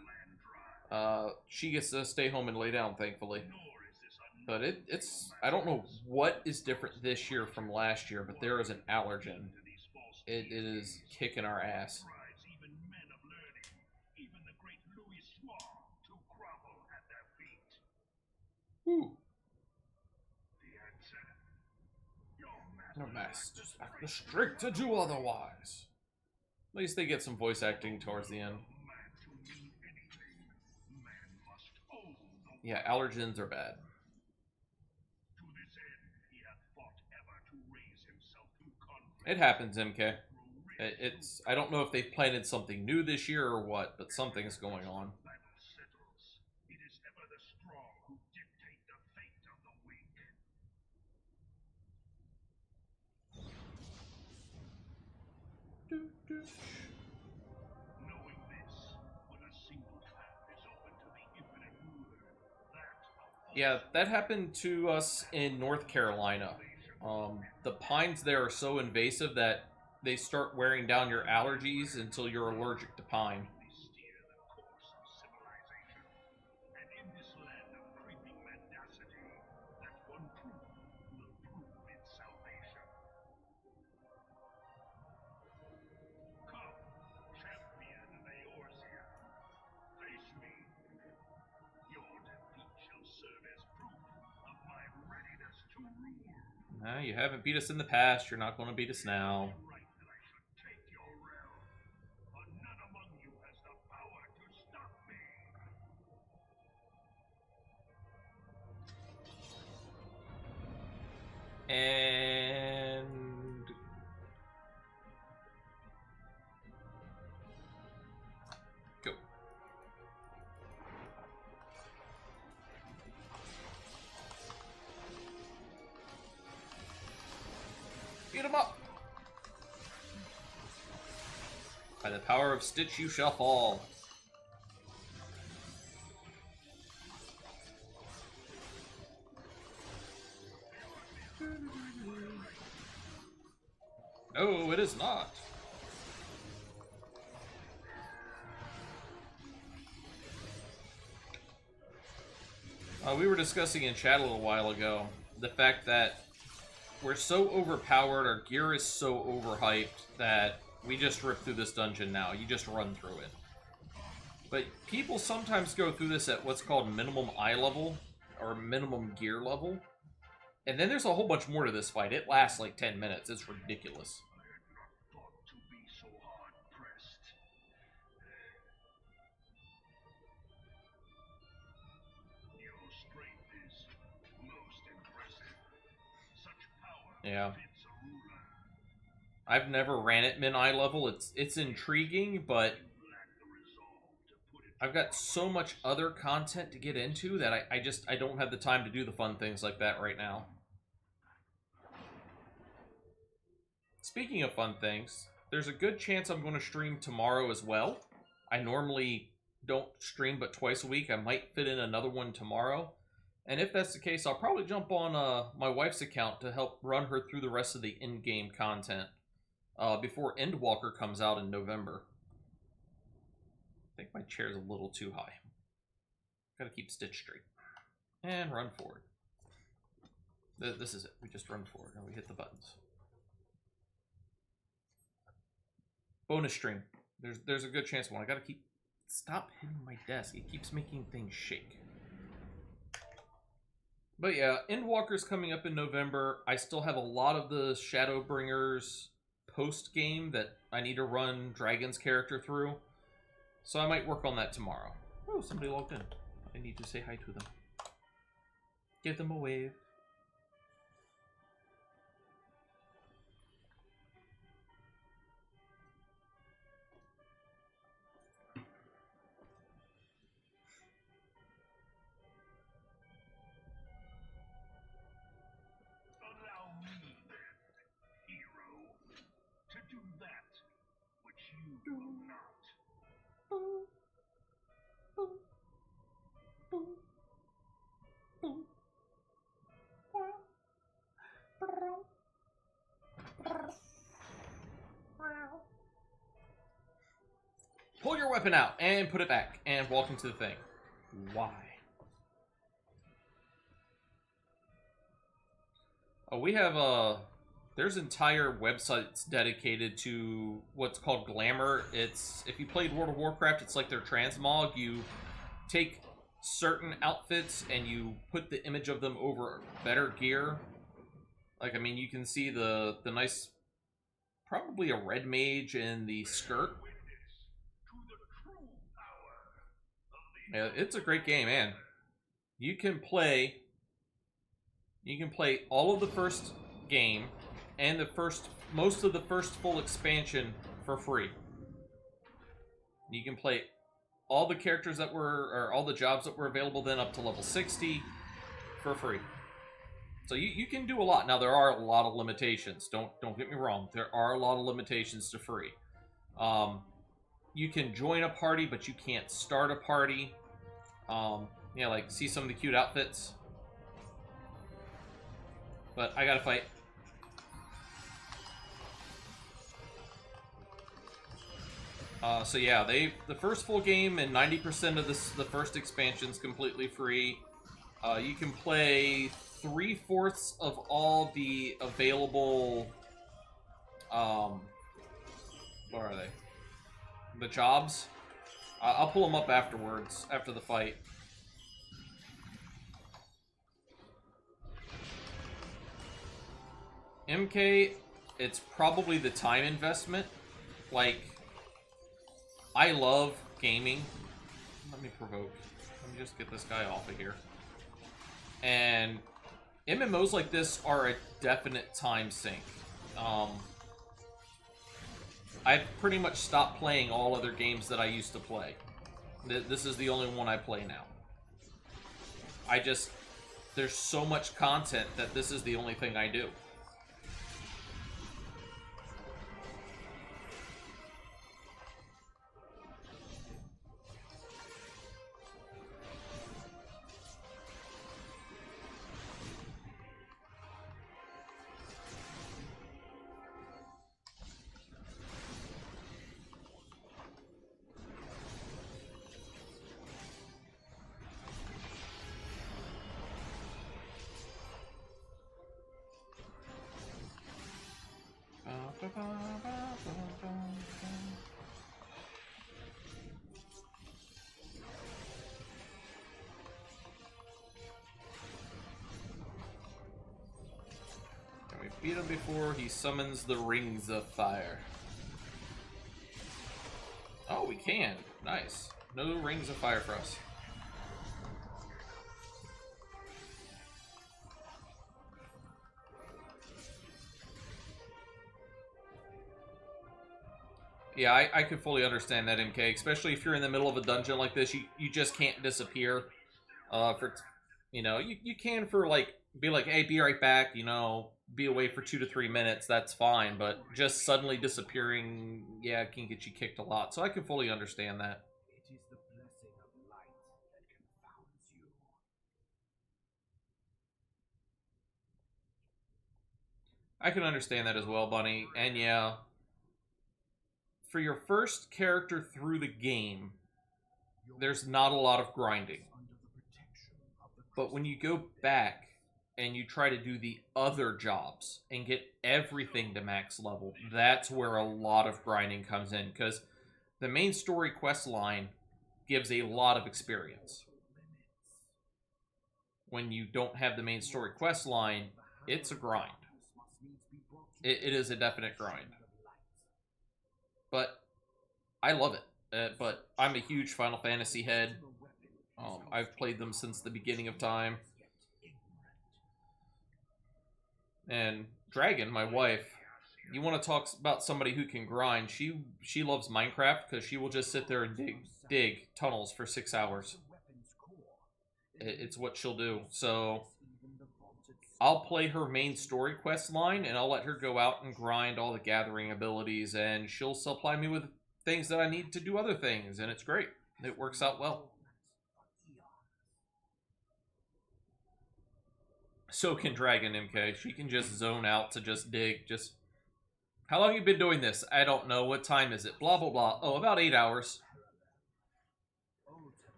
A: She gets to stay home and lay down, thankfully. But it's I don't know what is different this year from last year, but there is an allergen. It is kicking our ass. Whew. No masters act the strict to do otherwise. At least they get some voice acting towards the end. Yeah, allergens are bad. It happens, MK. It's I don't know if they've planted something new this year or what, but something's going on. Yeah, that happened to us in North Carolina. The pines there are so invasive that they start wearing down your allergies until you're allergic to pine. Nah, you haven't beat us in the past, you're not going to beat us now. And go. Beat him up. By the power of Stitch, you shall fall. No, it is not. We were discussing in chat a little while ago the fact that we're so overpowered, our gear is so overhyped that we just rip through this dungeon now. You just run through it. But people sometimes go through this at what's called minimum eye level, or minimum gear level. And then there's a whole bunch more to this fight. It lasts like 10 minutes. It's ridiculous. Yeah. I've never ran at min-eye level. It's intriguing, but I've got so much other content to get into that I don't have the time to do the fun things like that right now. Speaking of fun things, there's a good chance I'm going to stream tomorrow as well. I normally don't stream but twice a week. I might fit in another one tomorrow. And if that's the case, I'll probably jump on my wife's account to help run her through the rest of the in-game content before Endwalker comes out in November. I think my chair's a little too high. Gotta keep Stitch straight. And run forward. This is it. We just run forward and we hit the buttons. Bonus stream. There's a good chance one. I gotta keep... Stop hitting my desk. It keeps making things shake. But yeah, Endwalker's coming up in November. I still have a lot of the Shadowbringers post-game that I need to run Dragon's character through. So I might work on that tomorrow. Oh, somebody logged in. I need to say hi to them. Give them a wave.
B: Allow me
A: Pull your weapon out and put it back and walk into the thing. Why? Oh, we have there's entire websites dedicated to what's called glamour. It's, if you played World of Warcraft, it's like their transmog. You take certain outfits and you put the image of them over better gear. Like, I mean, you can see the nice, probably a red mage in the skirt. Yeah, it's a great game, man. You can play all of the first game and most of the first full expansion for free. You can play all the characters that were, or all the jobs that were available then up to level 60 for free. So you can do a lot. Now, there are a lot of limitations. Don't get me wrong. There are a lot of limitations to free. You can join a party, but you can't start a party. Yeah, like, see some of the cute outfits. But I gotta fight. So yeah, the first full game and 90% of the first expansion's completely free. You can play 3/4 of all the available, what are they? The jobs. I'll pull them up afterwards, after the fight. MK, it's probably the time investment. Like, I love gaming. Let me provoke. Let me just get this guy off of here. And MMOs like this are a definite time sink. I've pretty much stopped playing all other games that I used to play. This is the only one I play now. There's so much content that this is the only thing I do. Can we beat him before he summons the rings of fire? Oh, we can. Nice. No rings of fire for us. Yeah, I could fully understand that, MK, especially if you're in the middle of a dungeon like this. You just can't disappear. You can for, like, be like, hey, be right back, be away for 2 to 3 minutes, that's fine, but just suddenly disappearing, yeah, it can get you kicked a lot, so I can fully understand that.
B: It is the blessing of light that confounds you.
A: I can understand that as well, Bunny, and yeah, for your first character through the game, there's not a lot of grinding. But when you go back and you try to do the other jobs and get everything to max level, that's where a lot of grinding comes in, because the main story quest line gives a lot of experience. When you don't have the main story quest line, it's a grind. It is a definite grind. But I love it. But I'm a huge Final Fantasy head. I've played them since the beginning of time. And Dragon, my wife, you want to talk about somebody who can grind. She loves Minecraft because she will just sit there and dig tunnels for 6 hours. It's what she'll do. So I'll play her main story quest line, and I'll let her go out and grind all the gathering abilities, and she'll supply me with things that I need to do other things, and it's great. It works out well. So can Dragon MK. She can just zone out to just dig. Just how long you been doing this? I don't know. What time is it? Blah blah blah. Oh, about 8 hours.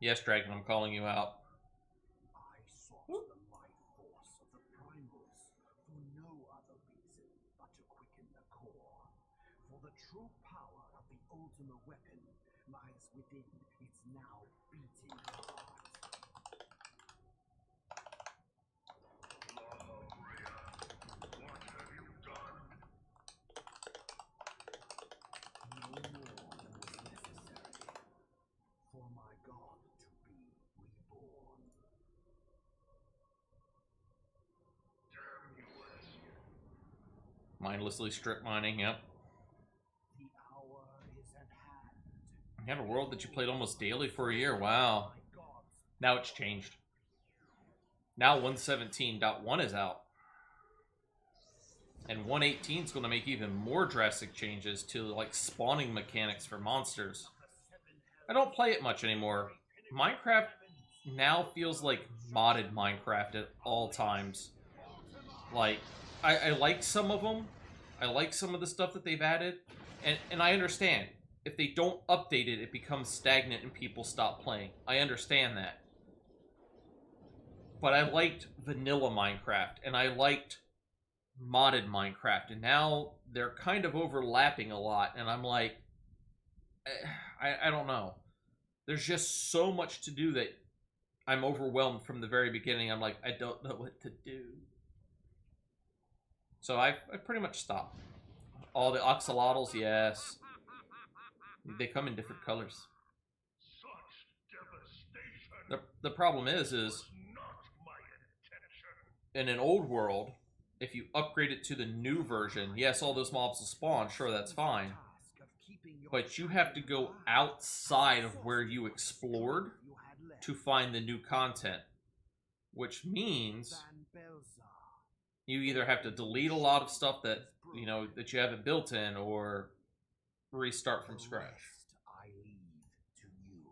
A: Yes, Dragon, I'm calling you out.
B: I sought the life force of the primals for no other reason but to quicken the core. For the true power of the ultimate weapon lies within its now beating heart. No more was necessary for my God to be reborn.
A: Mindlessly strip mining, yep.
B: The hour is at hand.
A: You had a world that you played almost daily for a year. Wow.
B: My God's
A: Now it's changed. Now 117.1 is out. And 118 is going to make even more drastic changes to like spawning mechanics for monsters. I don't play it much anymore. Minecraft now feels like modded Minecraft at all times. Like, I like some of them. I like some of the stuff that they've added. And I understand. If they don't update it, it becomes stagnant and people stop playing. I understand that. But I liked vanilla Minecraft, and I liked modded Minecraft, and now they're kind of overlapping a lot, and I'm like, I don't know. There's just so much to do that I'm overwhelmed from the very beginning. I'm like, I don't know what to do. So I pretty much stopped. All the axolotls, yes. They come in different colors. The problem is in an old world, if you upgrade it to the new version, yes, all those mobs will spawn, sure, that's fine. But you have to go outside of where you explored to find the new content. Which means you either have to delete a lot of stuff that, you know, that you haven't built in, or restart from scratch.
B: I leave to you.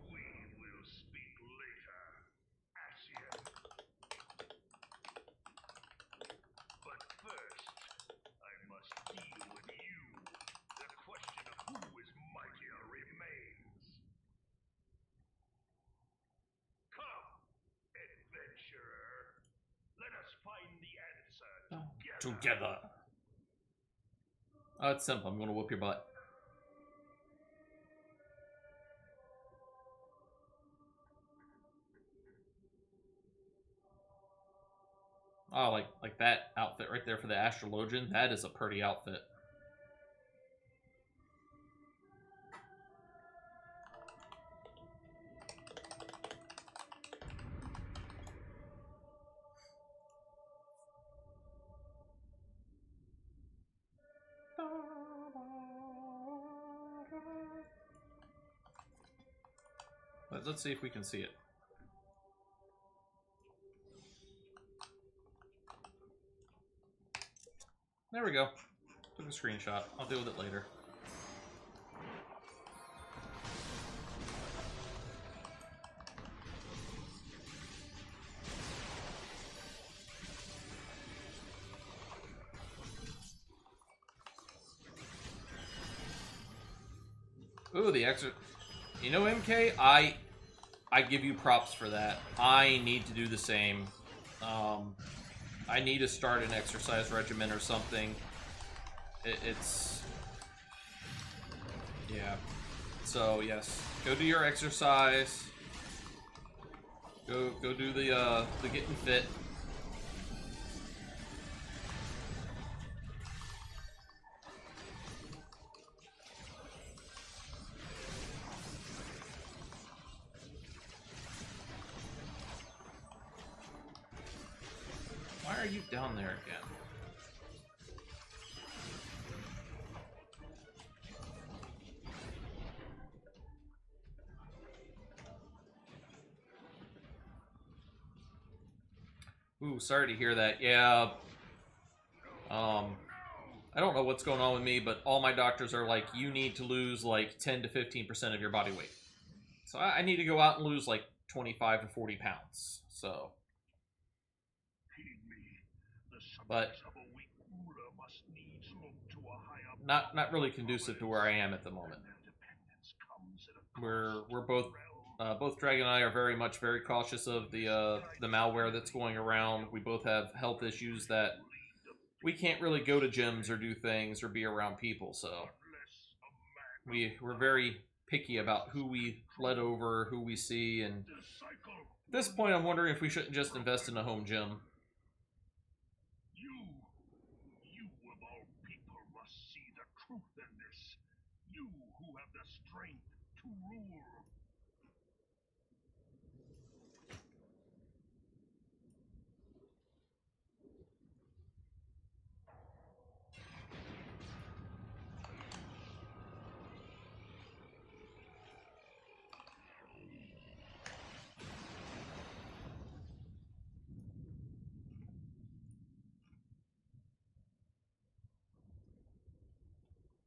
B: We will speak later, Asien. But first, I must deal with you. The question of who is mightier remains. Come, adventurer. Let us find the answer
A: Together. Oh, it's simple. I'm going to whoop your butt. Oh, like that outfit right there for the astrologian. That is a pretty outfit. Let's see if we can see it. There we go. Took a screenshot. I'll deal with it later. Ooh, the extra... You know, MK, I give you props for that. I need to do the same. I need to start an exercise regimen or something. It's... Yeah. So, yes. Go do your exercise. Go do the getting fit. Why are you down there again? Ooh, sorry to hear that. Yeah. I don't know what's going on with me, but all my doctors are like, you need to lose like 10 to 15% of your body weight. So I need to go out and lose like 25 to 40 pounds. So, but not really conducive to where I am at the moment. We're both Dragon and I are very cautious of the malware that's going around. We both have health issues that we can't really go to gyms or do things or be around people, so we're very picky about who we let over, who we see, and at this point I'm wondering if we shouldn't just invest in a home gym.
C: You of all people must see the truth in this. You who have the strength to rule.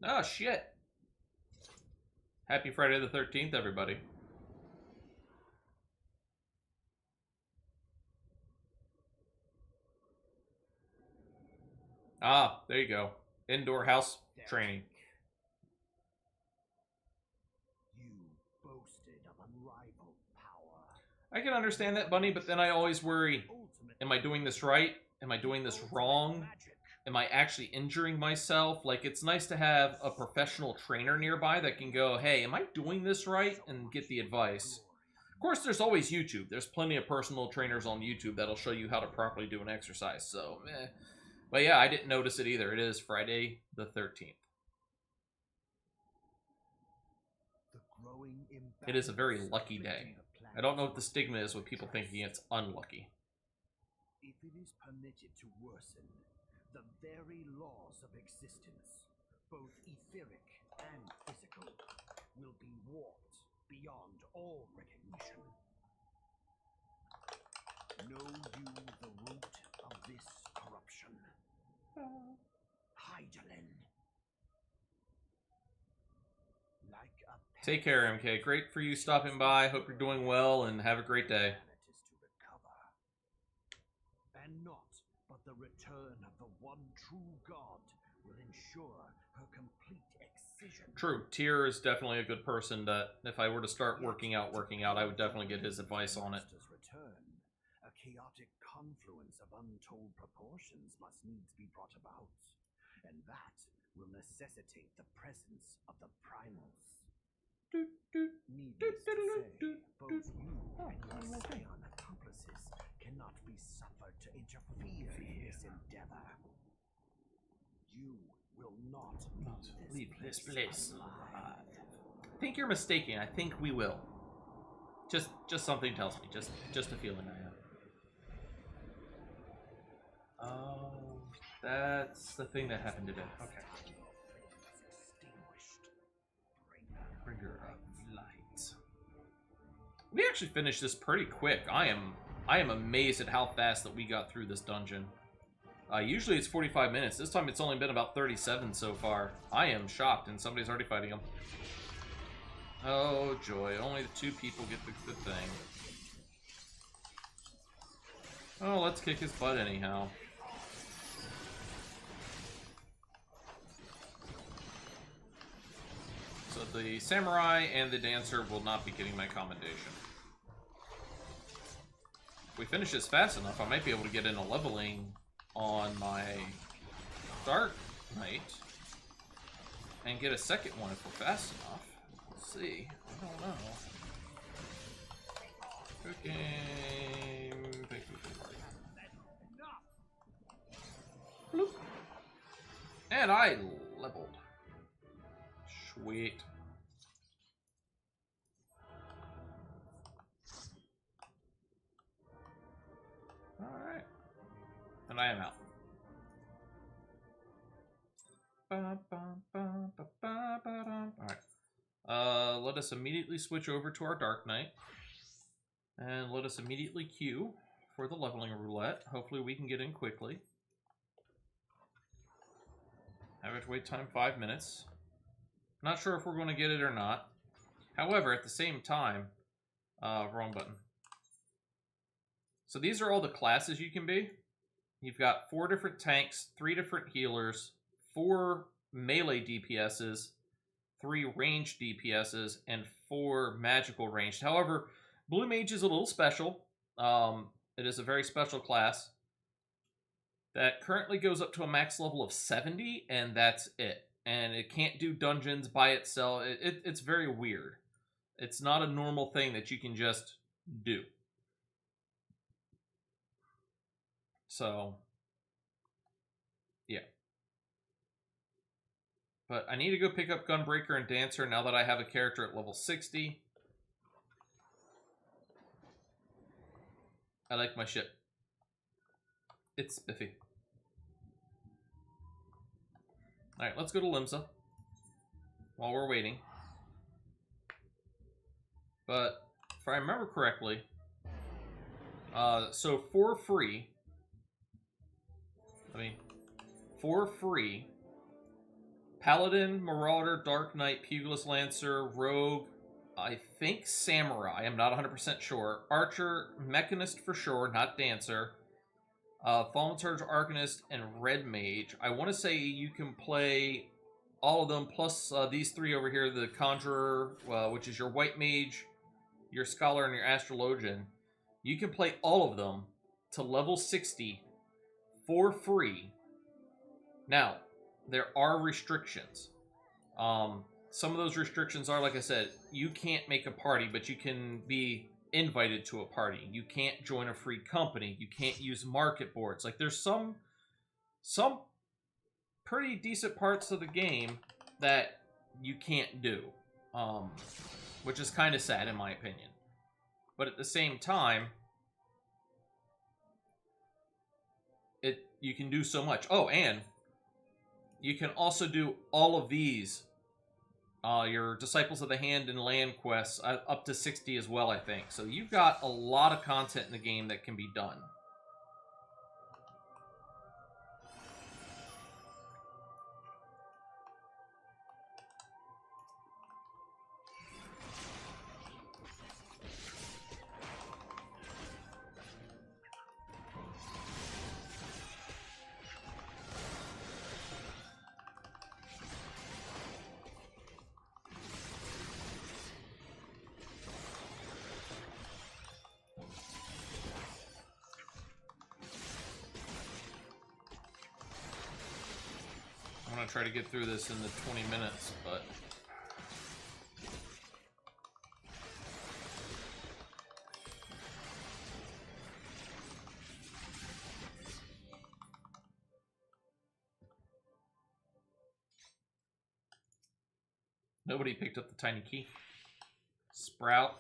A: Oh, shit. Happy Friday the 13th, everybody. Ah, there you go. Indoor house training.
B: You boasted of unrivaled power.
A: I can understand that, Bunny, but then I always worry, am I doing this right? Am I doing this wrong? Am I actually injuring myself? Like, it's nice to have a professional trainer nearby that can go, hey, am I doing this right? And get the advice. Of course, there's always YouTube. There's plenty of personal trainers on YouTube that'll show you how to properly do an exercise. So, But yeah, I didn't notice it either. It is Friday the 13th. It is a very lucky day. I don't know what the stigma is with people thinking it's unlucky.
B: If it is permitted to worsen, the very laws of existence, both etheric and physical, will be warped beyond all recognition. Know you the root of this corruption? Hydralin. Like a
A: Take care, MK. Great for you stopping by. Hope you're doing well and have a great day.
B: And not but the return of the one true God will ensure her complete excision.
A: True. Tyr is definitely a good person that if I were to start working out, I would definitely get his advice on it.
B: Return, a chaotic confluence of untold proportions must needs be brought about, and that will necessitate the presence of the primals. Needless to say, both you and your scion accomplices cannot be suffered to interfere in this endeavor. You will not leave this place alive.
A: I think you're mistaken. I think we will. Just something tells me. Just a feeling I have. Oh, that's the thing that happened today. Okay. Bringer of light. We actually finished this pretty quick. I am amazed at how fast that we got through this dungeon. Usually it's 45 minutes. This time it's only been about 37 so far. I am shocked, and somebody's already fighting him. Oh, joy. Only the two people get the thing. Oh, let's kick his butt anyhow. So the samurai and the dancer will not be getting my commendation. If we finish this fast enough, I might be able to get in a leveling on my Dark Knight and get a second one if we're fast enough. Let's see. I don't know. Cooking. Thank you for the party. Bloop. And I leveled. Sweet. Alright. And I am out. Alright. Let us immediately switch over to our Dark Knight. And let us immediately queue for the leveling roulette. Hopefully we can get in quickly. Average wait time 5 minutes. Not sure if we're going to get it or not. However, at the same time, wrong button. So these are all the classes you can be. You've got 4 different tanks, 3 different healers, 4 melee DPSs, 3 ranged DPSs, and 4 magical ranged. However, Blue Mage is a little special. It is a very special class that currently goes up to a max level of 70, and that's it. And it can't do dungeons by itself. It's very weird. It's not a normal thing that you can just do. So, yeah. But I need to go pick up Gunbreaker and Dancer now that I have a character at level 60. I like my ship. It's spiffy. Alright, let's go to Limsa while we're waiting. But, if I remember correctly, so for free, Paladin, Marauder, Dark Knight, Pugilist Lancer, Rogue, I think Samurai, I'm not 100% sure, Archer, Mechanist for sure, not Dancer, Fallen Surge, Arcanist, and Red Mage. I want to say you can play all of them, plus these 3 over here, the Conjurer, which is your White Mage, your Scholar, and your Astrologian. You can play all of them to level 60 for free. Now, there are restrictions. Some of those restrictions are, like I said, you can't make a party, but you can be invited to a party. You can't join a free company. You can't use market boards. Like, there's some pretty decent parts of the game that you can't do, which is kind of sad in my opinion. But at the same time, you can do so much. Oh, and you can also do all of these, your Disciples of the Hand and land quests, up to 60 as well, I think. So you've got a lot of content in the game that can be done. I'm going to try to get through this in the 20 minutes, but nobody picked up the tiny key. Sprout.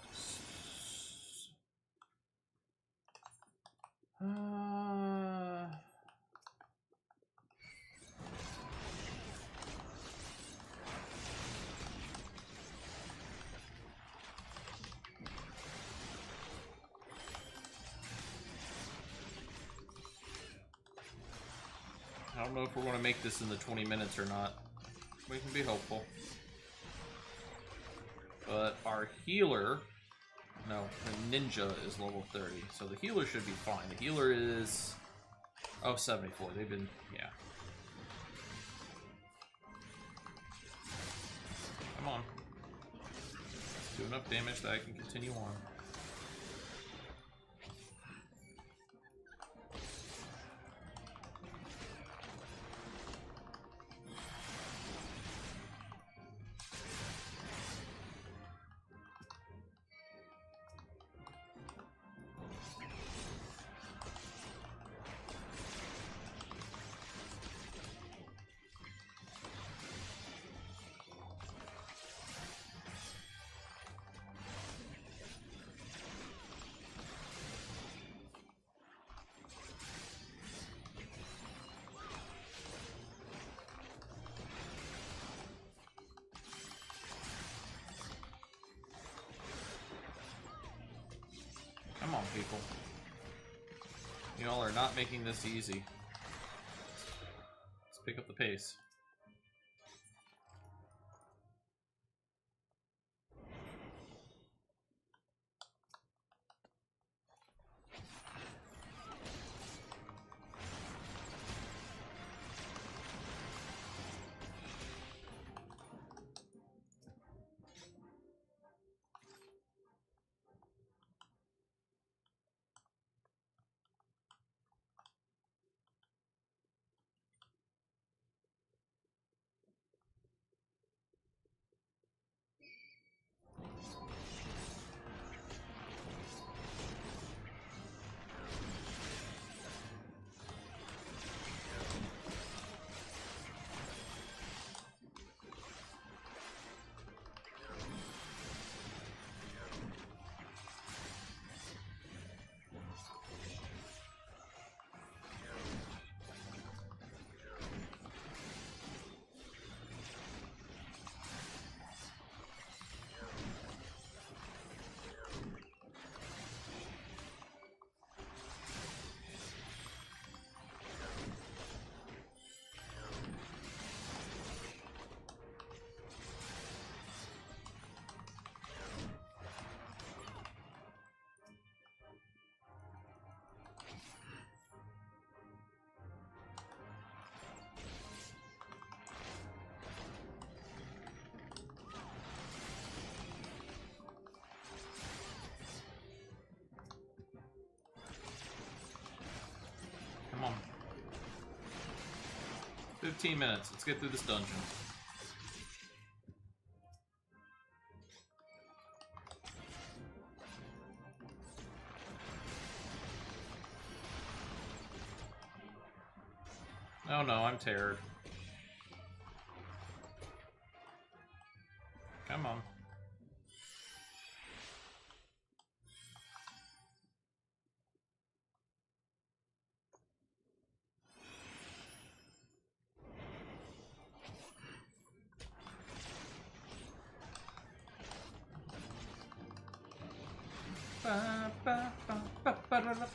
A: I don't know if we're going to make this in the 20 minutes or not. We can be hopeful. But our healer... No, the ninja is level 30. So the healer should be fine. The healer is... Oh, 74. They've been... Yeah. Come on. Do enough damage that I can continue on. Come on, people. Y'all are not making this easy. Let's pick up the pace. 15 minutes. Let's get through this dungeon. Oh no, I'm tired. Come on. Ba, ba, ba, ba, ba, da, da.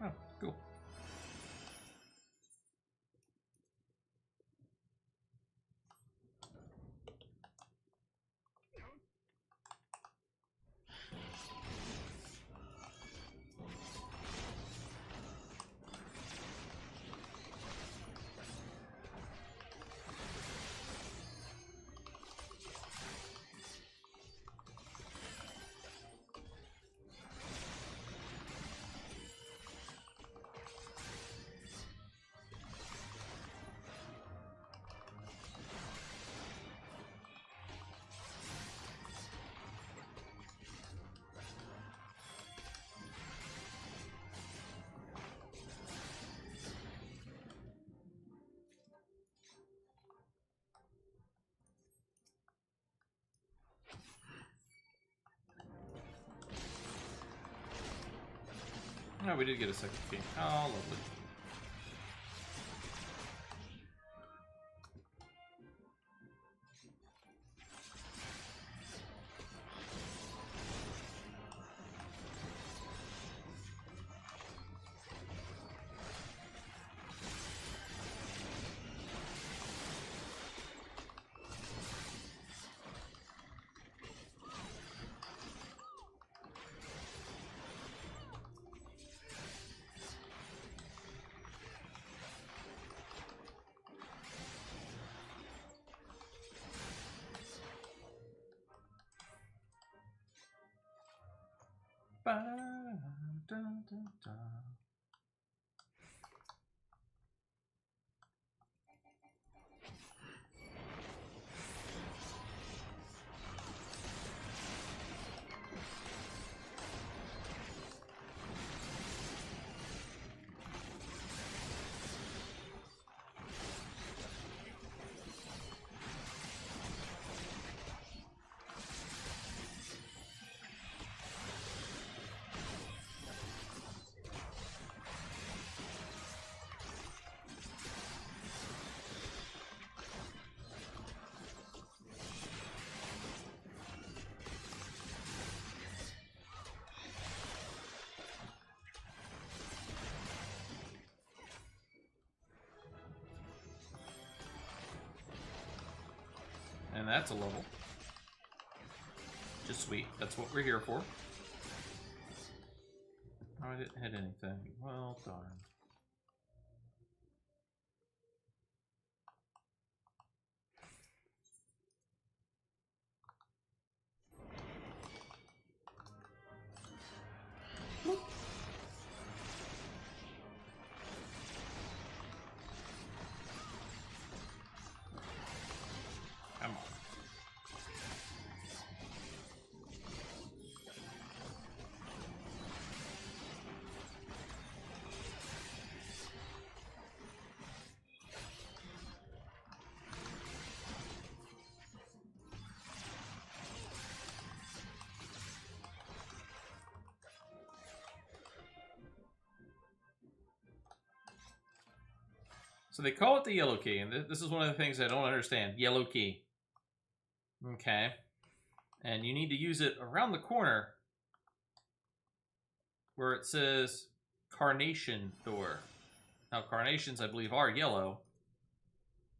A: Oh, cool. Oh, we did get a second key. Oh, lovely. Ba, da, da, da. And that's a level. Just sweet. That's what we're here for. Oh, I didn't hit anything. Well, darn. So they call it the yellow key, and this is one of the things I don't understand. Yellow key. Okay. And you need to use it around the corner where it says Carnation Door. Now, carnations, I believe, are yellow.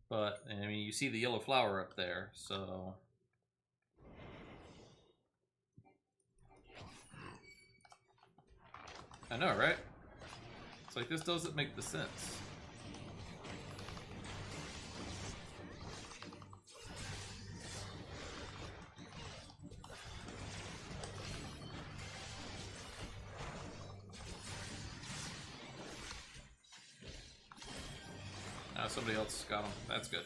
A: But, I mean, you see the yellow flower up there, so... I know, right? It's like, this doesn't make the sense. Now somebody else got him. That's good.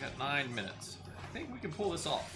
A: Got 9 minutes. I think we can pull this off.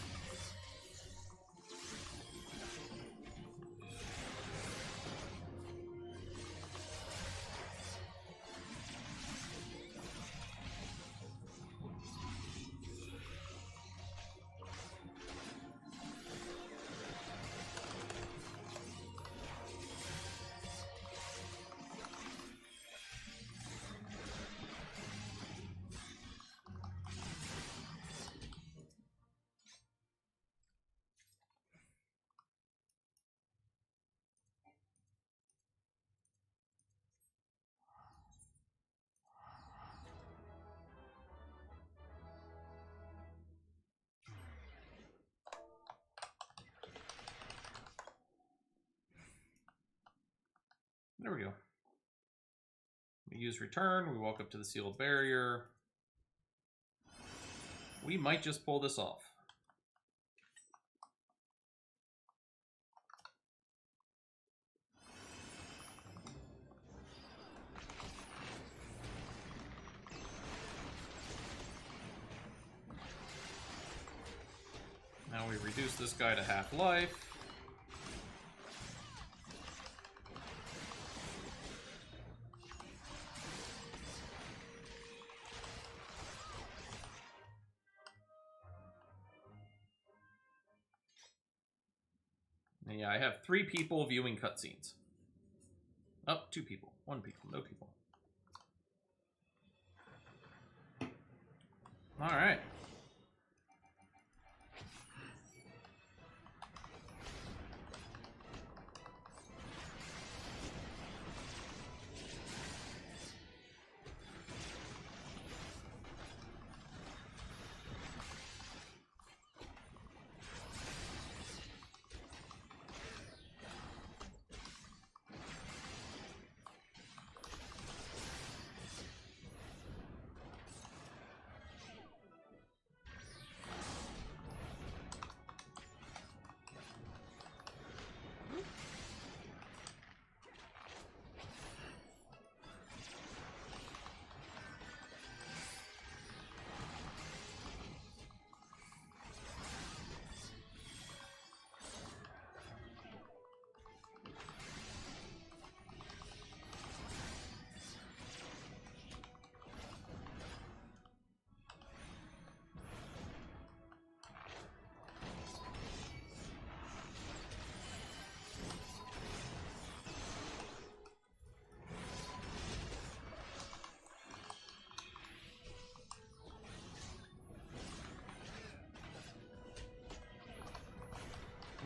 A: There we go. We use return, we walk up to the sealed barrier. We might just pull this off. Now we reduce this guy to half-life. Yeah, I have 3 people viewing cutscenes. Oh, 2 people. 1 people. No people. Alright.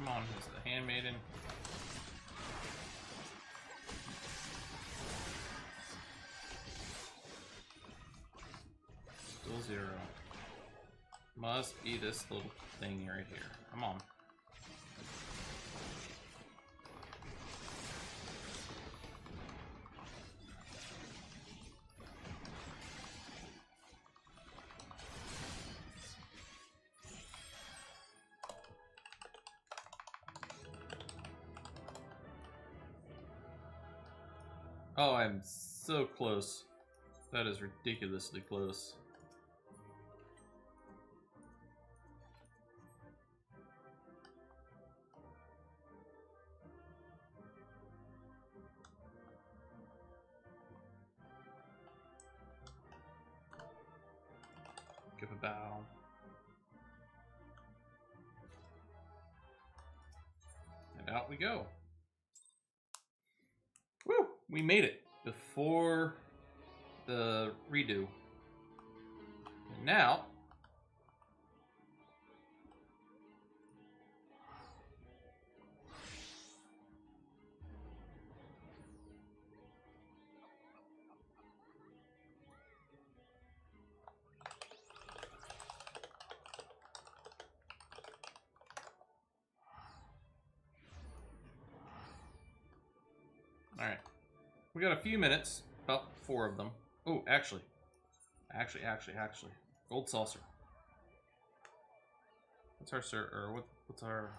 A: Come on, who's the handmaiden? Still 0. Must be this little thing right here. Come on. Oh, I'm so close. That is ridiculously close. Give a bow. out we go. Woo! We made it before the redo. And now, alright. We got a few minutes, about 4 of them. Oh, actually. Gold saucer. What's our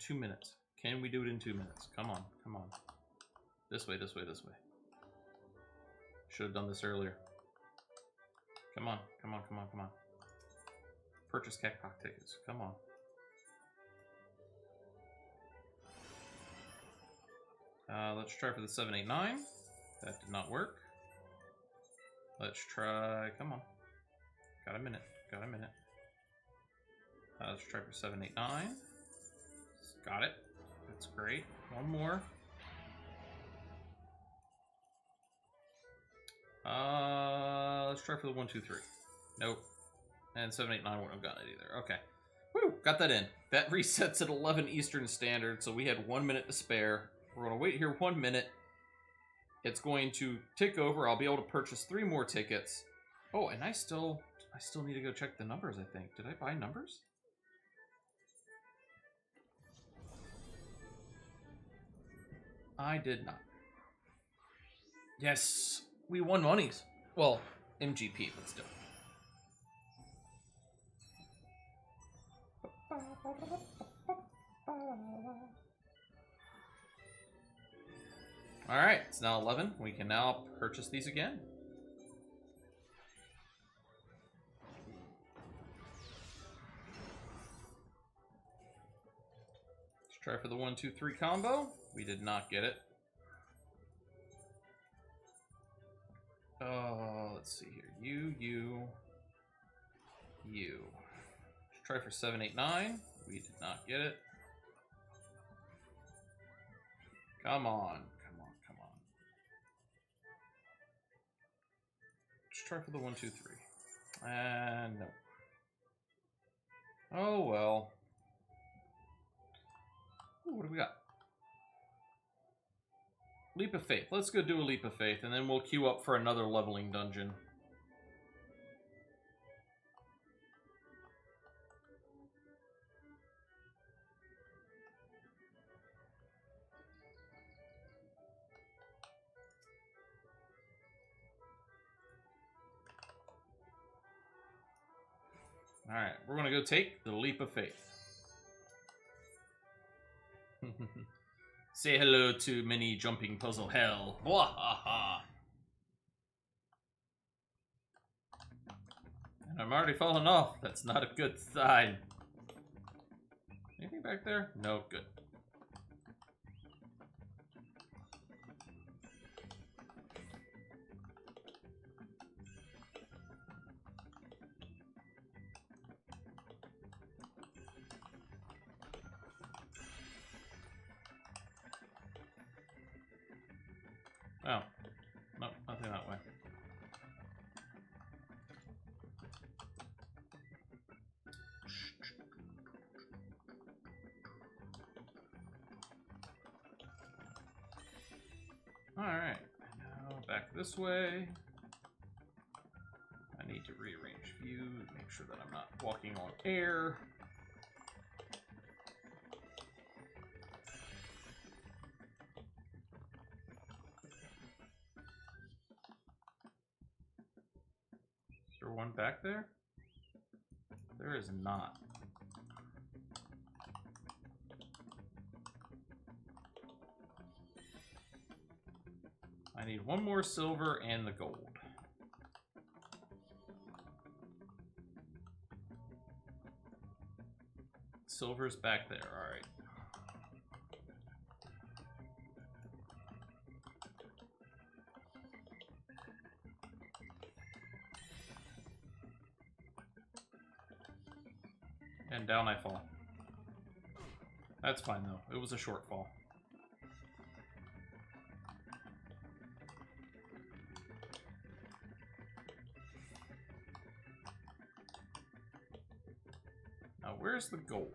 A: 2 minutes? Can we do it in 2 minutes? Come on. This way. Should have done this earlier. Come on. Purchase Catcock tickets. Come on. Let's try for the 789. That did not work. Let's try. Come on. Got a minute. Let's try for 789. Got it. That's great. One more. Let's try for the 123. Nope. And 789 wouldn't have gotten it either. Okay. Woo! Got that in. That resets at 11 Eastern Standard, so we had 1 minute to spare. We're going to wait here 1 minute. It's going to tick over. I'll be able to purchase 3 more tickets. Oh, and I still need to go check the numbers, I think. Did I buy numbers? I did not. Yes, we won monies. Well, MGP, but still. Alright, it's now 11. We can now purchase these again. Let's try for the 1, 2, 3 combo. We did not get it. Let's see here. You. Let's try for 789. We did not get it. Come on. Let's try for the 1, 2, 3. And no. Oh well. Ooh, what do we got? Leap of Faith. Let's go do a Leap of Faith, and then we'll queue up for another leveling dungeon. Alright, we're going to go take the Leap of Faith. Say hello to mini jumping puzzle hell. Wahaha! And I'm already falling off. That's not a good sign. Anything back there? No, good. Oh. No, nothing that way. Alright. Now back this way. I need to rearrange view, make sure that I'm not walking on air. Is there one back there? There is not. I need one more silver and the gold. Silver's back there, alright. And down I fall. That's fine, though. It was a shortfall. Now, where's the gold?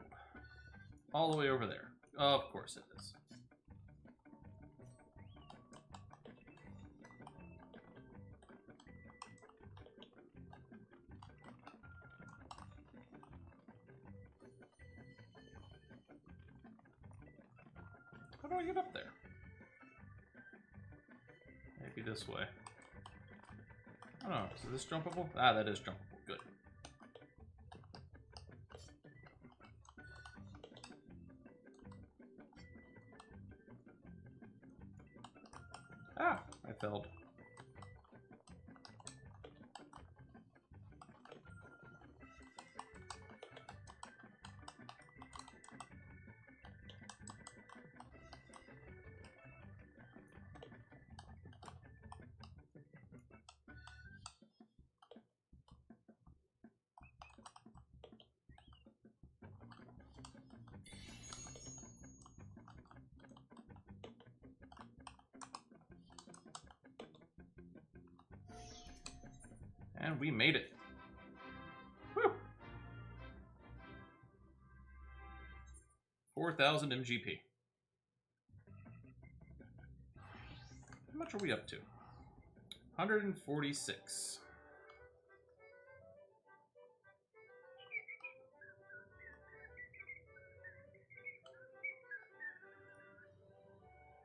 A: All the way over there. Of course it is. How do I get up there? Maybe this way. Oh, is this jumpable? Ah, that is jumpable. Good. Ah, I failed. And we made it. Whew. 4,000 MGP. How much are we up to? 146.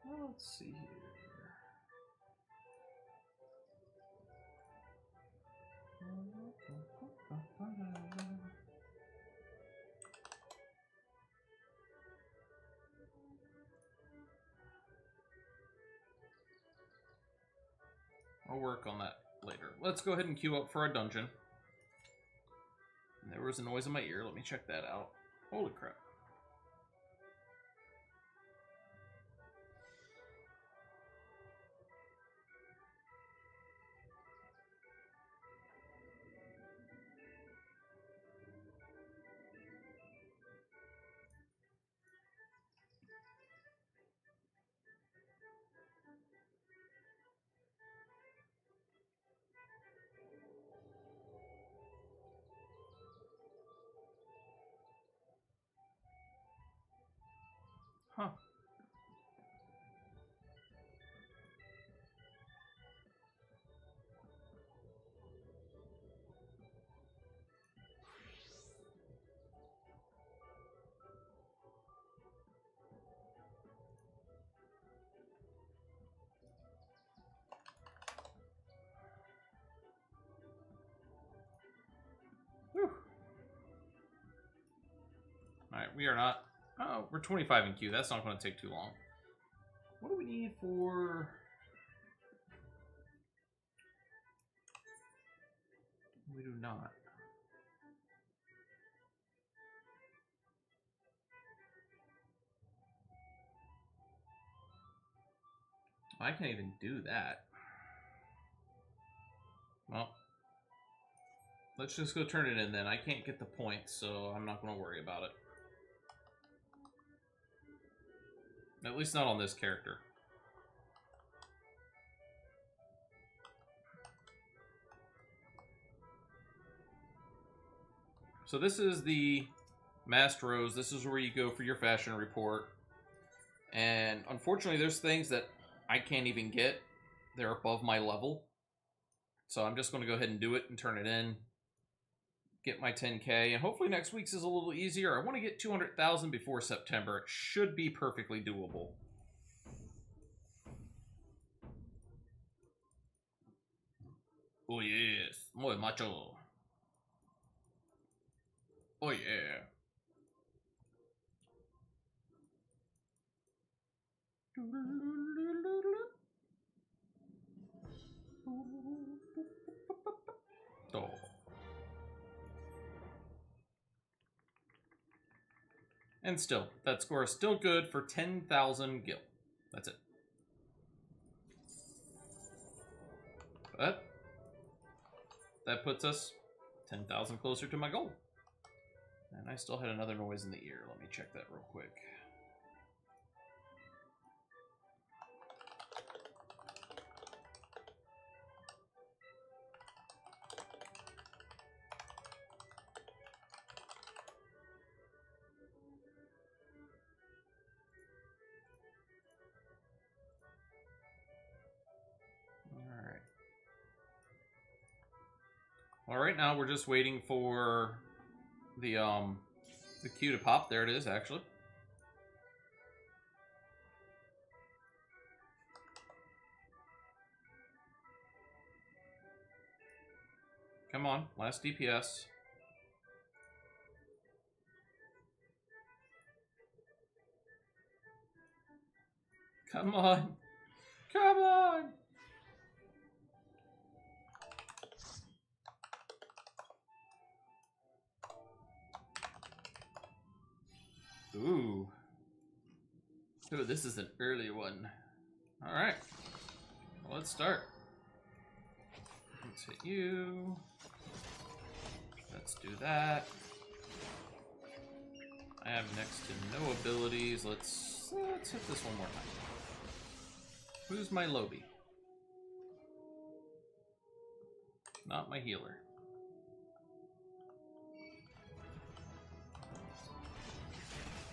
A: Well, let's see here. I'll work on that later. Let's go ahead and queue up for our dungeon. And there was a noise in my ear. Let me check that out. Holy crap. Huh. Whew. Alright, we are not... Oh, we're 25 in queue. That's not going to take too long. What do we need for... We do not. I can't even do that. Well, let's just go turn it in then. I can't get the points, so I'm not going to worry about it. At least not on this character. So this is the Masked Rose. This is where you go for your fashion report. And unfortunately, there's things that I can't even get. They're above my level. So I'm just going to go ahead and do it and turn it in. Get my 10K. And hopefully next week's is a little easier. I want to get 200,000 before September. It should be perfectly doable. Oh yes. Muy macho. Oh yeah. Oh. And still, that score is still good for 10,000 gil. That's it. But that puts us 10,000 closer to my goal. And I still had another noise in the ear. Let me check that real quick. Well, right now we're just waiting for the queue to pop. There it is, actually. Come on, last DPS. Come on. Come on. Ooh. Ooh, this is an early one. Alright. Well, let's start. Let's hit you. Let's do that. I have next to no abilities. Let's hit this one more time. Who's my Lobby? Not my healer.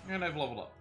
A: And I've leveled up.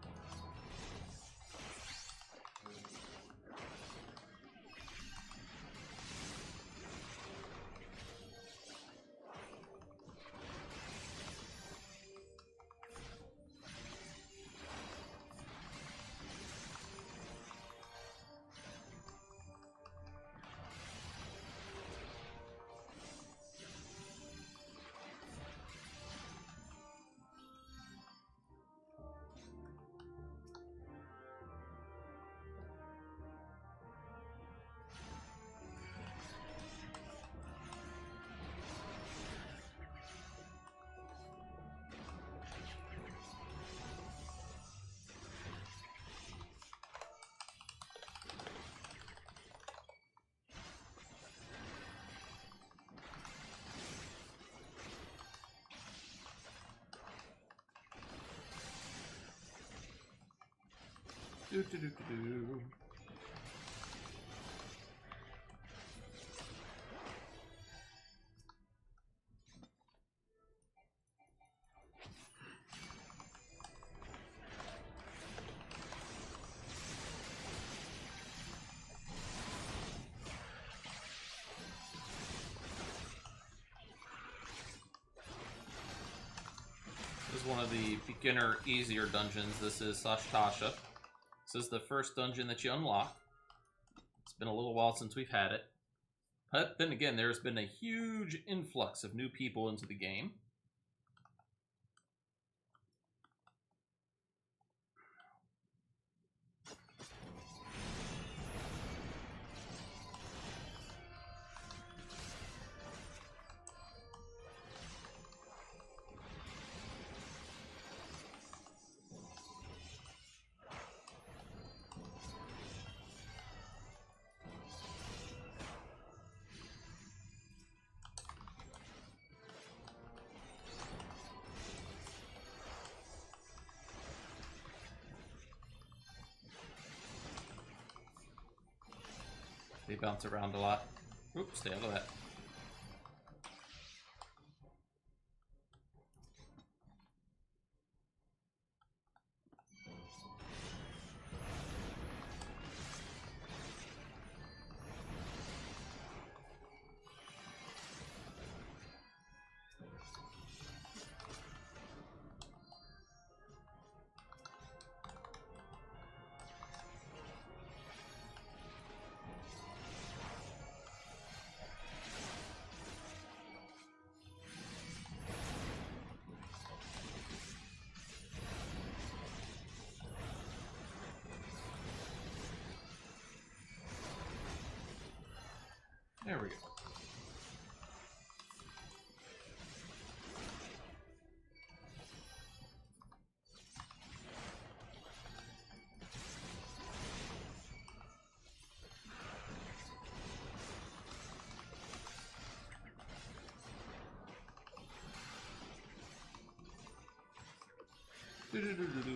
A: Do do do do do. This is one of the beginner, easier dungeons. This is Sashtasha. This is the first dungeon that you unlock. It's been a little while since we've had it. But then again, there's been a huge influx of new people into the game. They bounce around a lot. Oops, stay out of that. There we go. Do-do-do-do-do.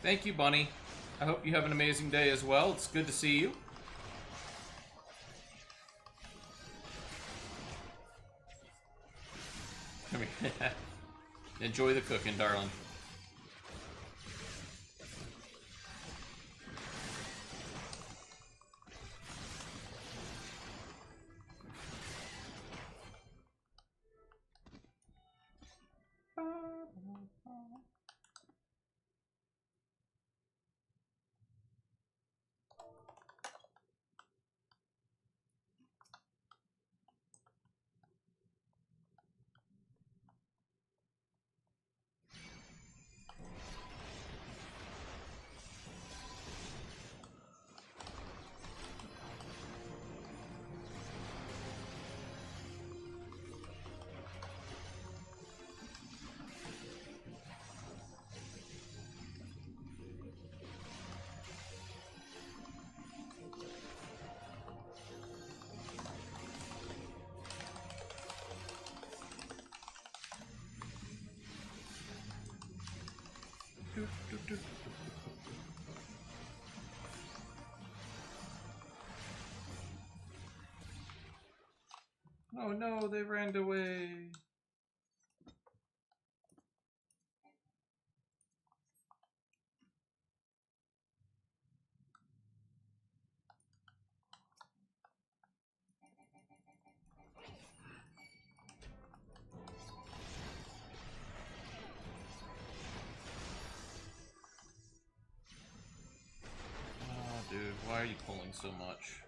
A: Thank you, Bunny. I hope you have an amazing day as well. It's good to see you. Come here. Enjoy the cooking, darling. Oh no, they ran away. Oh, dude, why are you pulling so much?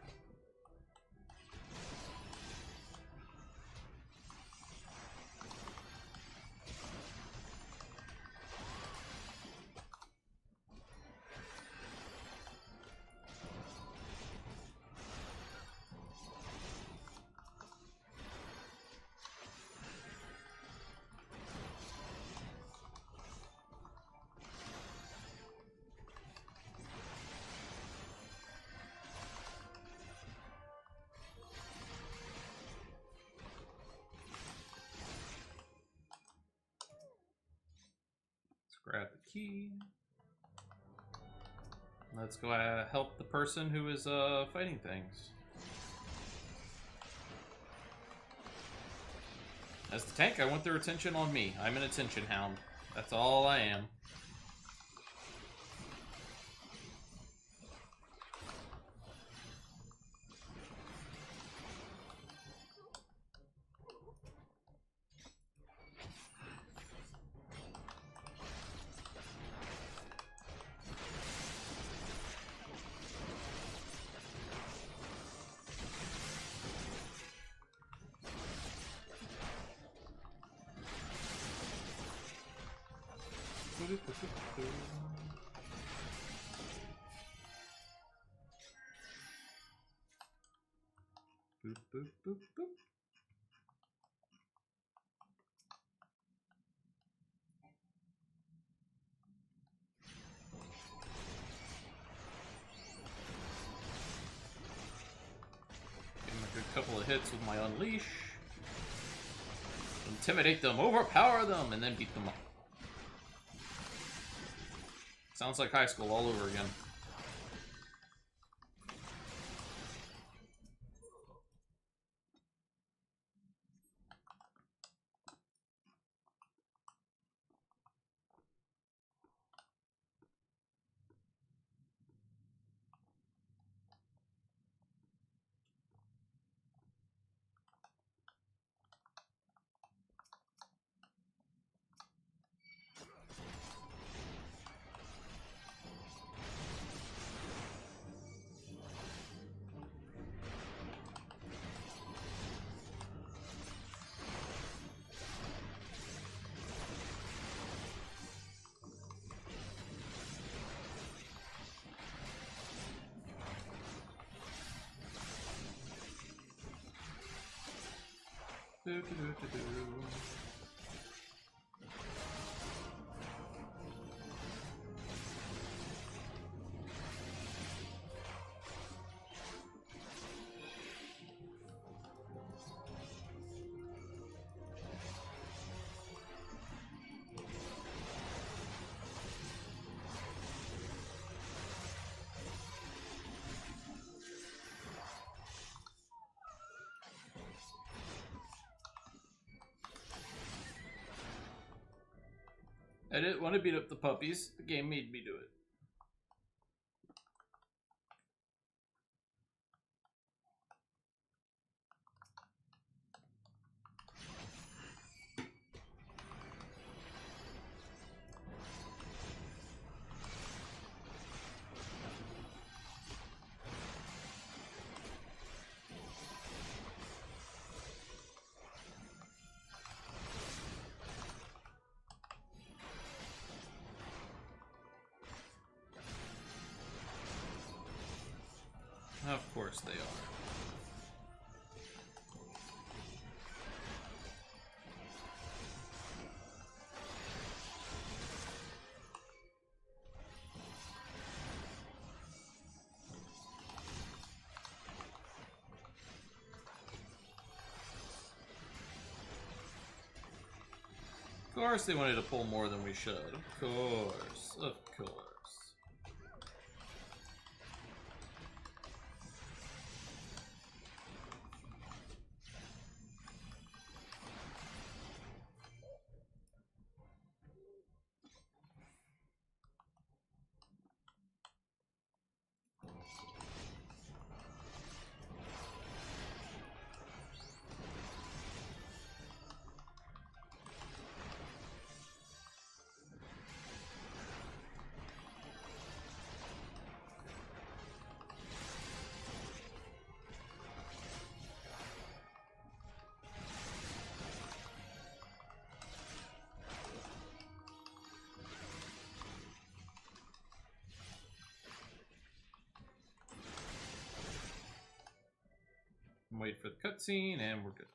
A: Grab the key. Let's go help the person who is fighting things. As the tank, I want their attention on me. I'm an attention hound. That's all I am. Boop, boop, boop, boop. Give him a good couple of hits with my Unleash. Intimidate them, overpower them, and then beat them up. Sounds like high school all over again. I didn't want to beat up the puppies. The game made me do it. Of course they are. Of course they wanted to pull more than we should. Of course. Of course. Wait for the cutscene, and we're good.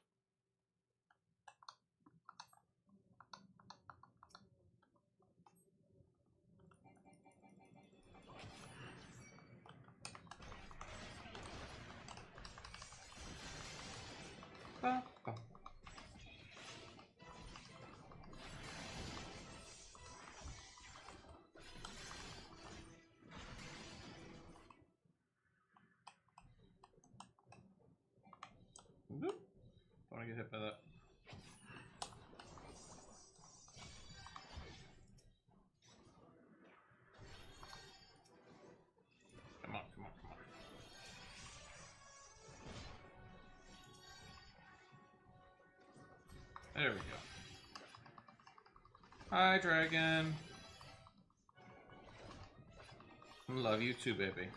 A: Ba, ba. Boop. Don't want to get hit by that. Come on, come on, come on. There we go. Hi, dragon. Love you too, baby.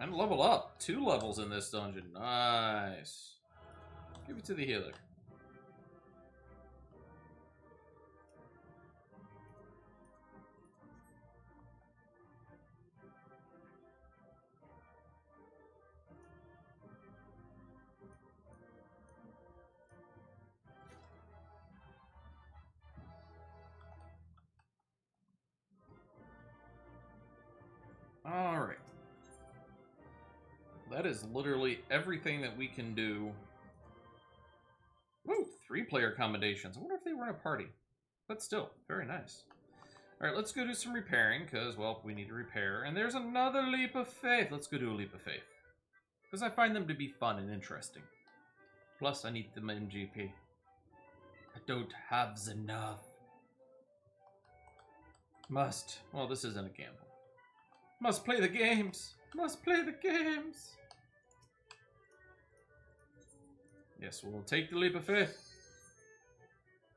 A: And level up. 2 levels in this dungeon. Nice. Give it to the healer. Alright. That is literally everything that we can do. Woo! 3-player combinations. I wonder if they were in a party. But still, very nice. Alright, let's go do some repairing, because, well, we need to repair. And there's another leap of faith. Let's go do a leap of faith. Because I find them to be fun and interesting. Plus, I need them MGP. I don't have enough. Must. Well, this isn't a gamble. Must play the games. Must play the games. Yes, we'll take the leap of faith.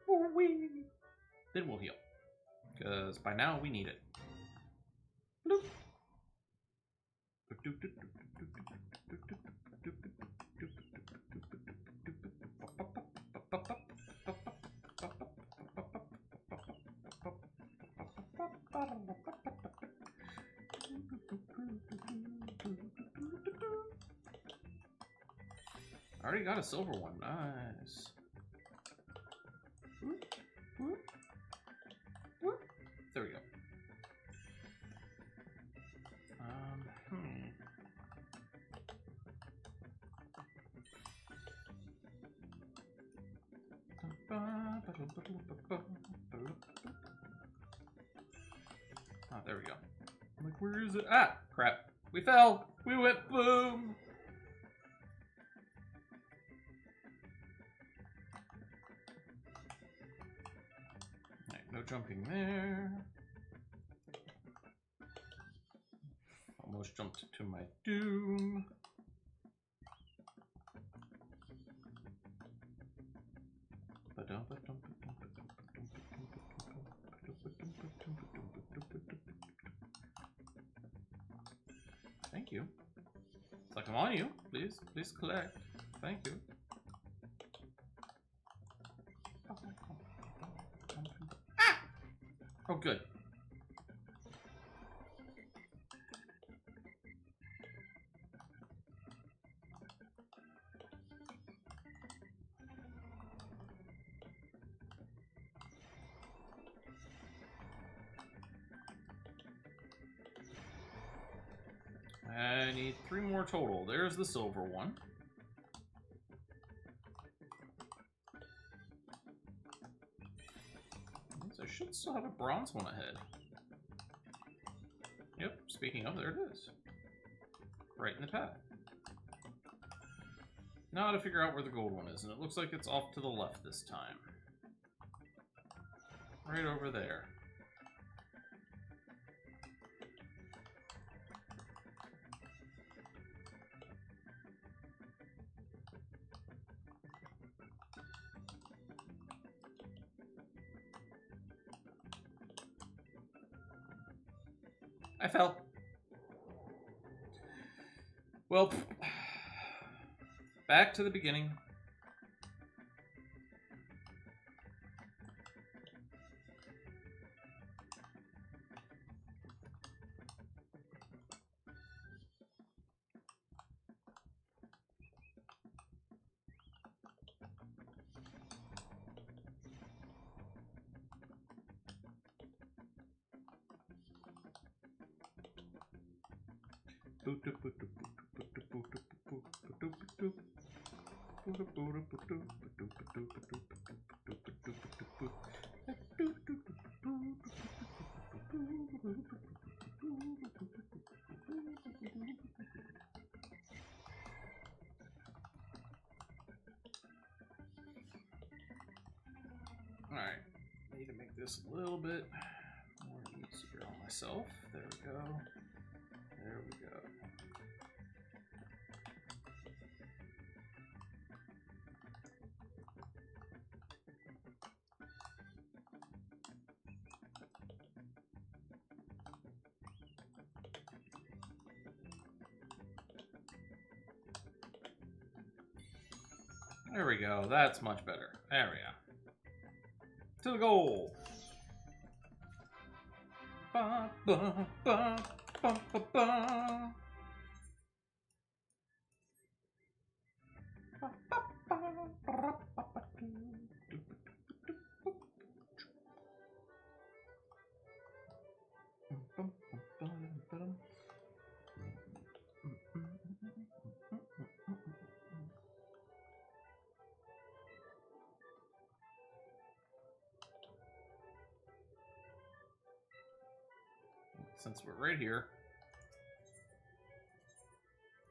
A: Woo-wee. Then we'll heal. Because by now we need it. Bloop. I already got a silver one. Nice. Whoop, whoop, whoop. There we go. Ah, there we go. I'm like, where is it? Ah, crap. We fell! We went boom! Alright, no jumping there. Almost jumped to my doom. Thank you. It's like I'm on you. Please collect. Thank you. Ah! Oh, good. I need 3 more total. There's the silver one. I should still have a bronze one ahead. Yep, speaking of, there it is. Right in the path. Now to figure out where the gold one is, and it looks like it's off to the left this time. Right over there. I fell. Well, back to the beginning. Alright, need to make this a little bit more easier on myself. There we go. There we go. There we go. That's much better. There we go. To the goal. Ba, ba, ba, ba, ba, ba. Since we're right here,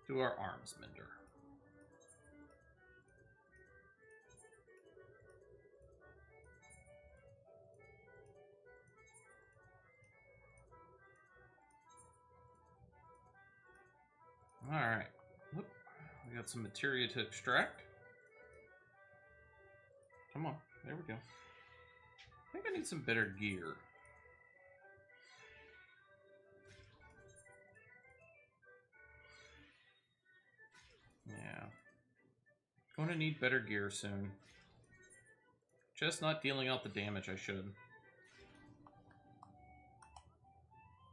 A: do our arms mender. Alright. We got some materia to extract. Come on. There we go. I think I need some better gear. Yeah. Going to need better gear soon. Just not dealing out the damage I should.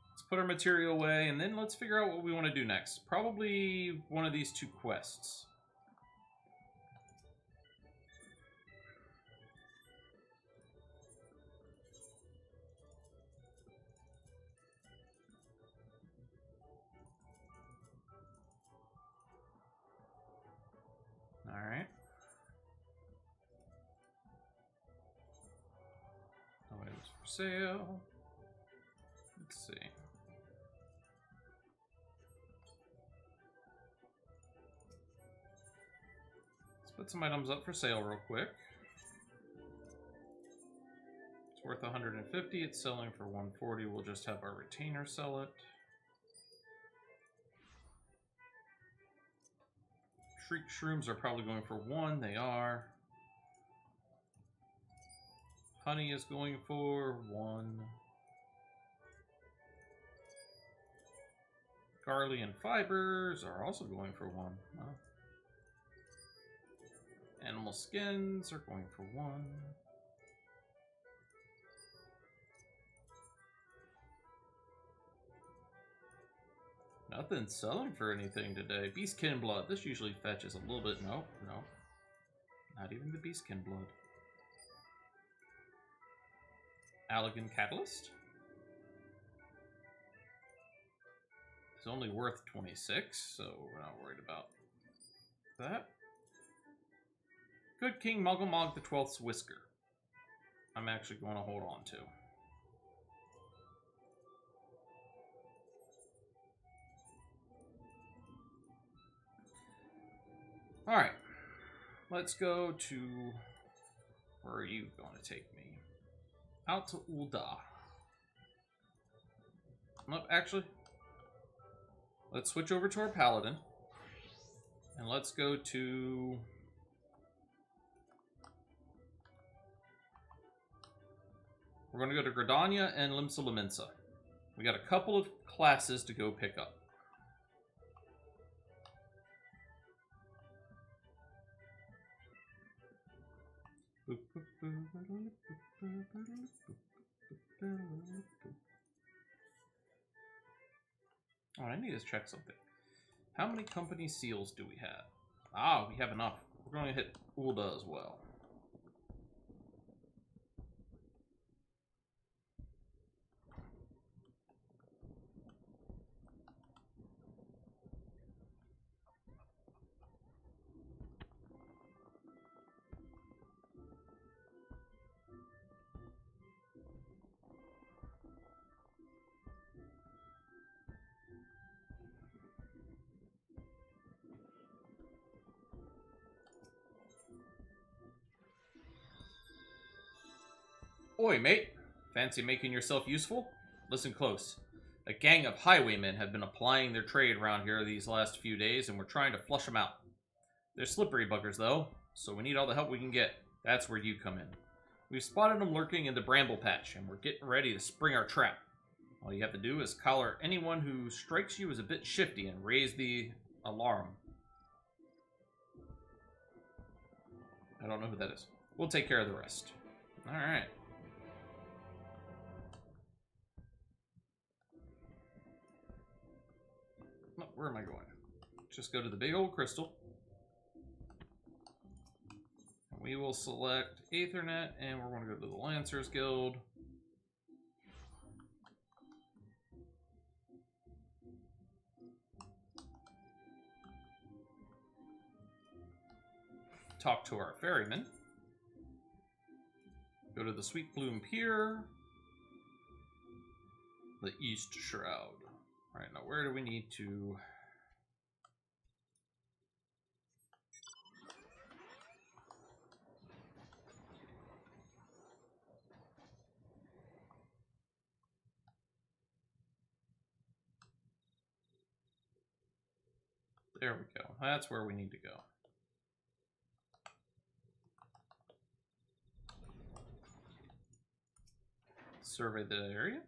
A: Let's put our material away, and then let's figure out what we want to do next. Probably one of these 2 quests. Alright. No items for sale. Let's see. Put some items up for sale real quick. It's worth 150. It's selling for 140. We'll just have our retainer sell it. Shriek shrooms are probably going for 1. They are. Honey is going for 1. Garlic and fibers are also going for 1. Wow. Animal skins are going for 1. Nothing's selling for anything today. Beastkin blood. This usually fetches a little bit. Nope, nope. Not even the beastkin blood. Allegan catalyst. It's only worth 26, so we're not worried about that. Good King Muggle the 12th's whisker. I'm actually going to hold on to. Alright. Let's go to... Where are you going to take me? Out to Ul'dah. Nope, actually. Let's switch over to our paladin. And let's go to... We're going to go to Gridania and Limsa Lominsa. We got a couple of classes to go pick up. Oh, I need to check something. How many company seals do we have? Ah, we have enough. We're going to hit Ul'dah as well. Oi, mate. Fancy making yourself useful? Listen close. A gang of highwaymen have been applying their trade around here these last few days, and we're trying to flush them out. They're slippery buggers, though, so we need all the help we can get. That's where you come in. We've spotted them lurking in the bramble patch, and we're getting ready to spring our trap. All you have to do is collar anyone who strikes you as a bit shifty and raise the alarm. I don't know who that is. We'll take care of the rest. Alright. No, where am I going? Just go to the big old crystal. We will select Aethernet, and we're going to go to the Lancers Guild. Talk to our ferryman. Go to the Sweet Bloom Pier. The East Shroud. Alright, now where do we need to... There we go. That's where we need to go. Survey the area.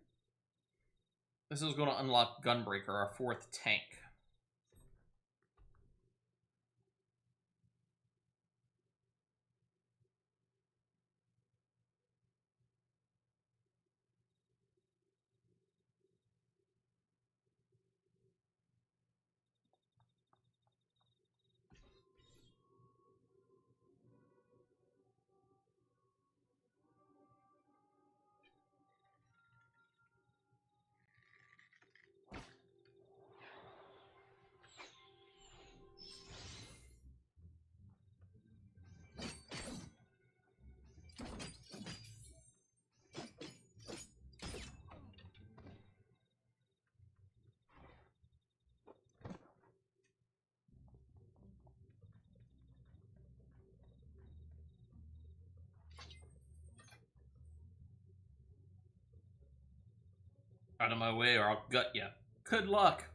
A: This is going to unlock Gunbreaker, our 4th tank. Out of my way or I'll gut ya. Good luck.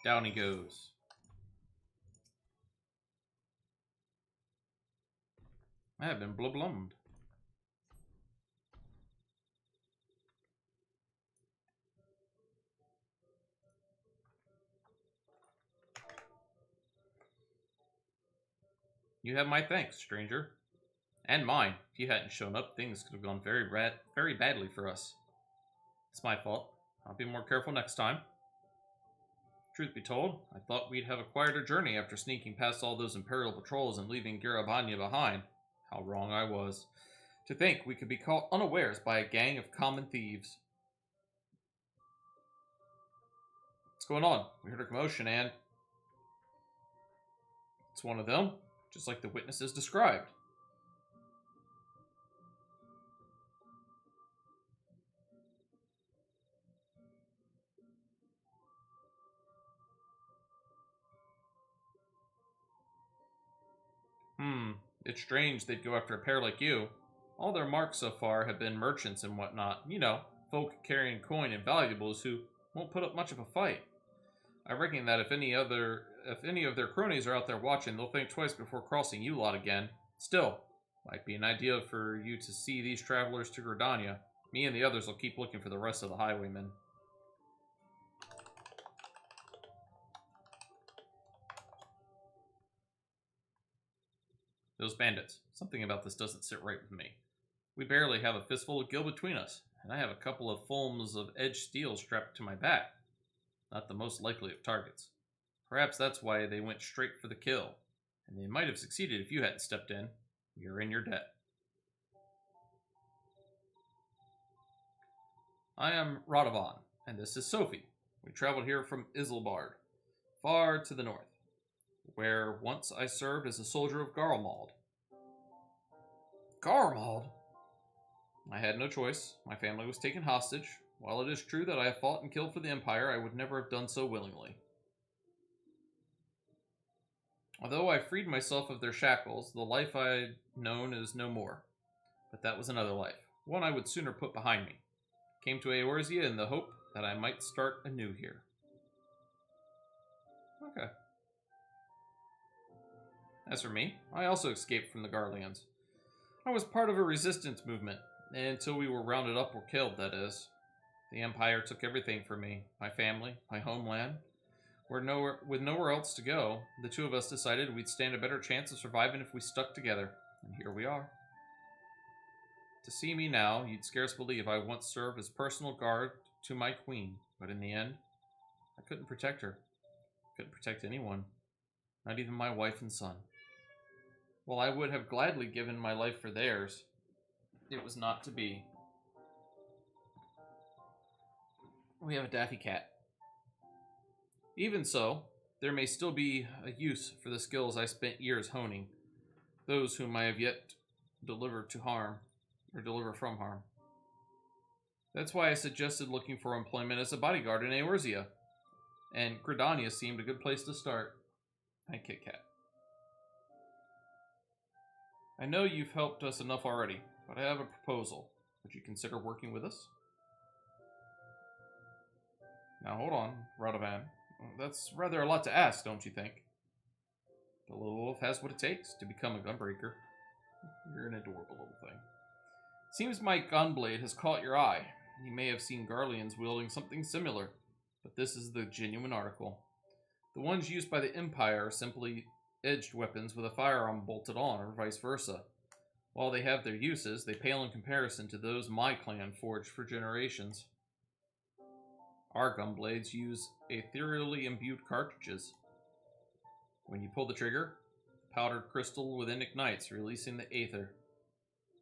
A: Down he goes. I have been blummed. You have my thanks, stranger. And mine. If you hadn't shown up, things could have gone very badly for us. It's my fault. I'll be more careful next time. Truth be told, I thought we'd have a quieter journey after sneaking past all those Imperial patrols and leaving Garabanya behind. How wrong I was. To think we could be caught unawares by a gang of common thieves. What's going on? We heard a commotion and... It's one of them, just like the witnesses described. It's strange they'd go after a pair like you. All their marks so far have been merchants and whatnot. You know, folk carrying coin and valuables who won't put up much of a fight. I reckon that if any of their cronies are out there watching, they'll think twice before crossing you lot again. Still, might be an idea for you to see these travelers to Gridania. Me and the others will keep looking for the rest of the highwaymen. Those bandits. Something about this doesn't sit right with me. We barely have a fistful of gil between us, and I have a couple of fulms of edged steel strapped to my back. Not the most likely of targets. Perhaps that's why they went straight for the kill, and they might have succeeded if you hadn't stepped in. You're in your debt. I am Radovan, and this is Sophie. We traveled here from Isilbard, far to the north, where once I served as a soldier of Garlemald. Garlemald? I had no choice. My family was taken hostage. While it is true that I have fought and killed for the Empire, I would never have done so willingly. Although I freed myself of their shackles, the life I had known is no more. But that was another life, one I would sooner put behind me. Came to Eorzea in the hope that I might start anew here. Okay. As for me, I also escaped from the Garleans. I was part of a resistance movement, until we were rounded up or killed, that is. The Empire took everything from me, my family, my homeland. With nowhere else to go, the two of us decided we'd stand a better chance of surviving if we stuck together, and here we are. To see me now, you'd scarce believe I once served as personal guard to my queen, but in the end, I couldn't protect her. Couldn't protect anyone, not even my wife and son. While I would have gladly given my life for theirs, it was not to be. We have a daffy cat. Even so, there may still be a use for the skills I spent years honing, those whom I have yet delivered to harm, or deliver from harm. That's why I suggested looking for employment as a bodyguard in Eorzea, and Gridania seemed a good place to start. Hi, Kit Kat. I know you've helped us enough already, but I have a proposal. Would you consider working with us? Now hold on, Radovan. That's rather a lot to ask, don't you think? The Lil'Wolf has what it takes to become a gunbreaker. You're an adorable little thing. Seems my gunblade has caught your eye. You may have seen Garleans wielding something similar, but this is the genuine article. The ones used by the Empire are simply edged weapons with a firearm bolted on, or vice versa. While they have their uses, they pale in comparison to those my clan forged for generations. Our gun blades use ethereally imbued cartridges. When you pull the trigger, powdered crystal within ignites, releasing the aether.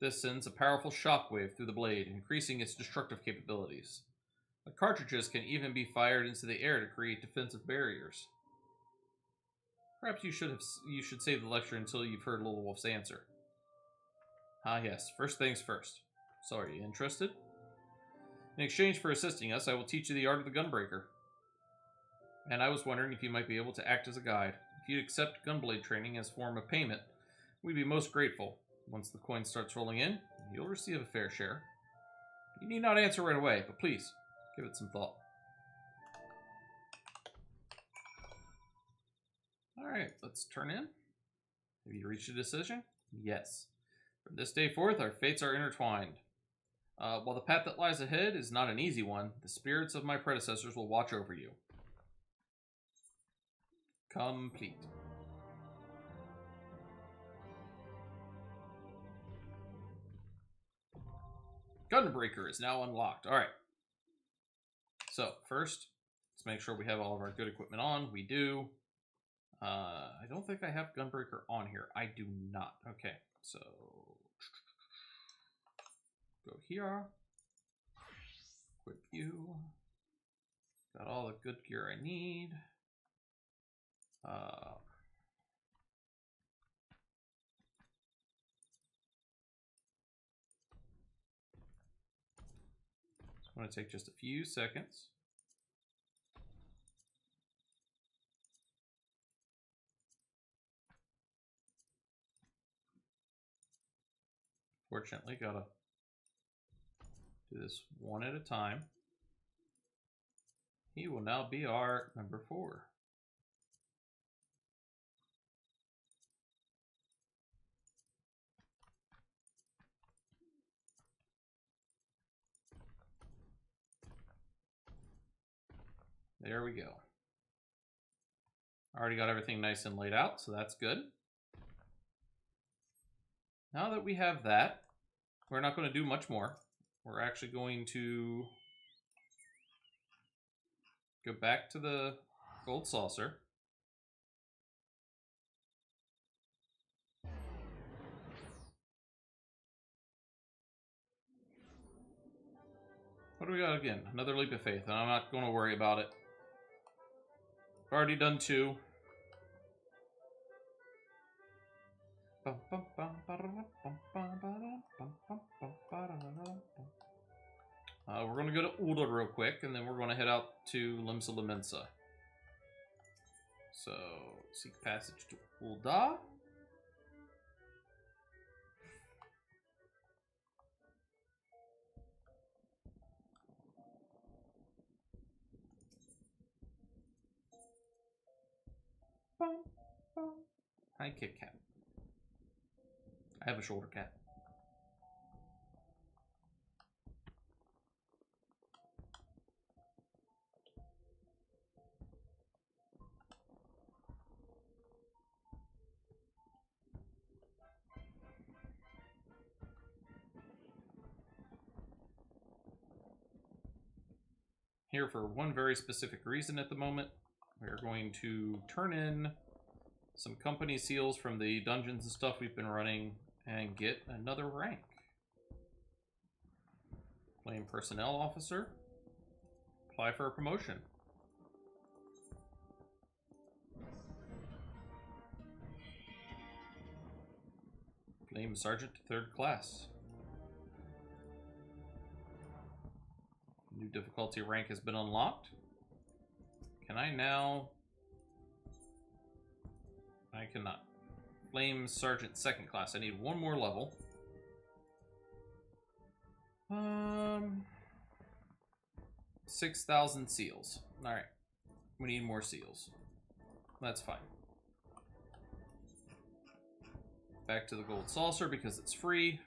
A: This sends a powerful shockwave through the blade, increasing its destructive capabilities. The cartridges can even be fired into the air to create defensive barriers. Perhaps you should save the lecture until you've heard Lil'Wolf's answer. Ah yes, first things first. So are you interested? In exchange for assisting us, I will teach you the art of the gunbreaker. And I was wondering if you might be able to act as a guide. If you'd accept gunblade training as a form of payment, we'd be most grateful. Once the coin starts rolling in, you'll receive a fair share. You need not answer right away, but please, give it some thought. Alright, let's turn in. Have you reached a decision? Yes. From this day forth, our fates are intertwined. While the path that lies ahead is not an easy one, the spirits of my predecessors will watch over you. Complete. Gunbreaker is now unlocked. Alright. So, first, let's make sure we have all of our good equipment on. We do. I don't think I have Gunbreaker on here. I do not. Okay, so go here. Equip you. Got all the good gear I need. It's going to take just a few seconds. Fortunately, gotta do this one at a time. He will now be our number 4. There we go. Already got everything nice and laid out, so that's good. Now that we have that, we're not going to do much more. We're actually going to go back to the gold saucer. What do we got again? Another leap of faith, and I'm not going to worry about it. I've already done 2. We're going to go to Ulda real quick, and then we're going to head out to Limsa Lamensa. So, seek passage to Ulda. Hi, Kit Kat. I have a shoulder cat. Here for one very specific reason at the moment. We're going to turn in some company seals from the dungeons and stuff we've been running and get another rank. Flame Personnel Officer. Apply for a promotion. Flame Sergeant to 3rd class. New difficulty rank has been unlocked. Can I now... I cannot. Flame Sergeant 2nd class. I need one more level. 6,000 seals. Alright. We need more seals. That's fine. Back to the gold saucer because it's free.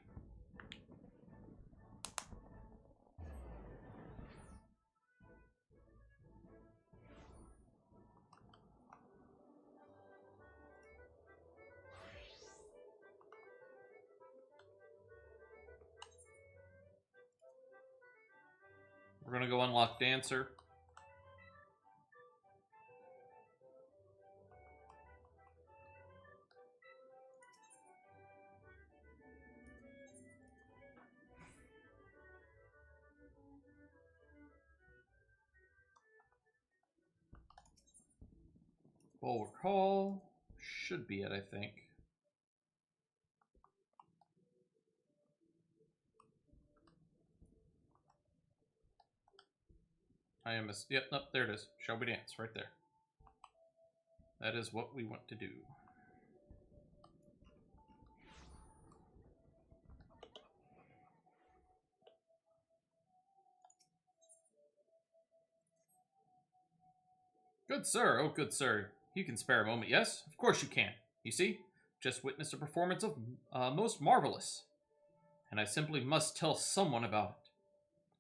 A: We're gonna go unlock Dancer. Full recall should be it, I think. I am a... Yep, nope, there it is. Shall we dance? Right there. That is what we want to do. Good sir, oh good sir. You can spare a moment, yes? Of course you can. You see, just witnessed a performance of most marvelous. And I simply must tell someone about it.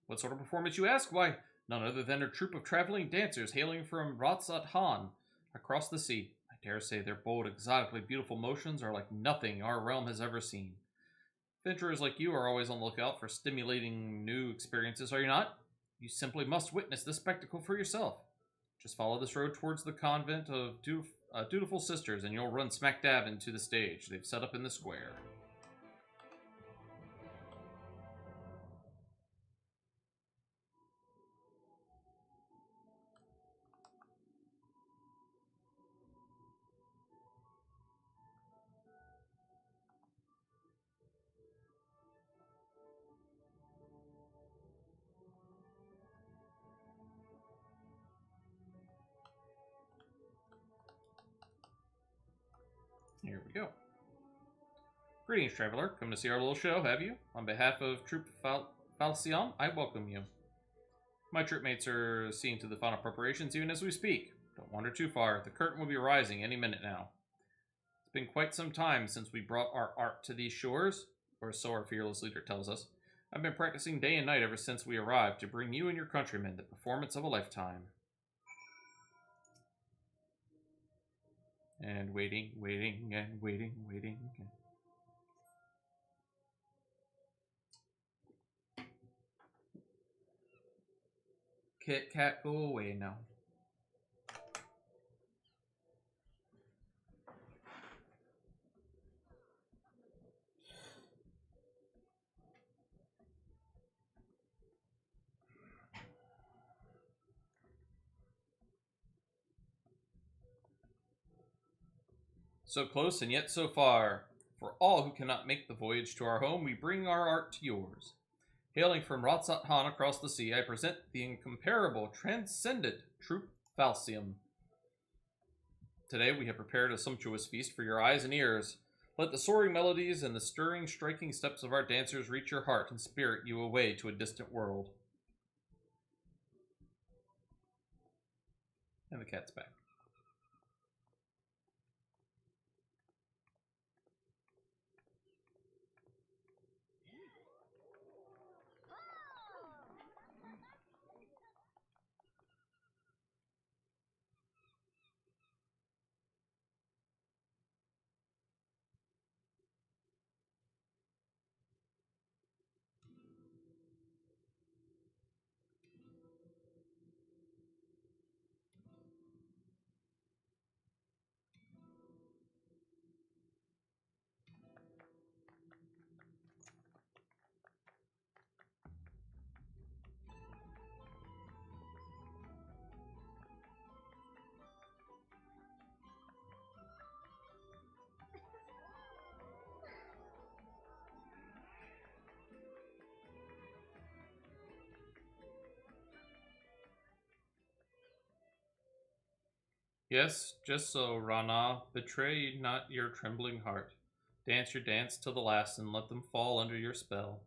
A: What sort of performance, you ask? Why, none other than a troupe of traveling dancers hailing from Ratzat Han across the sea. I dare say their bold, exotically beautiful motions are like nothing our realm has ever seen. Adventurers like you are always on the lookout for stimulating new experiences, are you not? You simply must witness this spectacle for yourself. Just follow this road towards the convent of dutiful sisters, and you'll run smack dab into the stage they've set up in the square. Here we go. Greetings, traveler. Come to see our little show, have you? On behalf of Troop Falcium, I welcome you. My troopmates are seeing to the final preparations even as we speak. Don't wander too far. The curtain will be rising any minute now. It's been quite some time since we brought our art to these shores, or so our fearless leader tells us. I've been practicing day and night ever since we arrived to bring you and your countrymen the performance of a lifetime. And waiting, waiting, and waiting, waiting. Kit Kat, go away now. So close and yet so far. For all who cannot make the voyage to our home, we bring our art to yours. Hailing from Ratzat Han across the sea, I present the incomparable, transcendent Troop Falcium. Today we have prepared a sumptuous feast for your eyes and ears. Let the soaring melodies and the stirring, striking steps of our dancers reach your heart and spirit you away to a distant world. And the cat's back. Yes, just so, Rana. Betray not your trembling heart. Dance your dance till the last, and let them fall under your spell.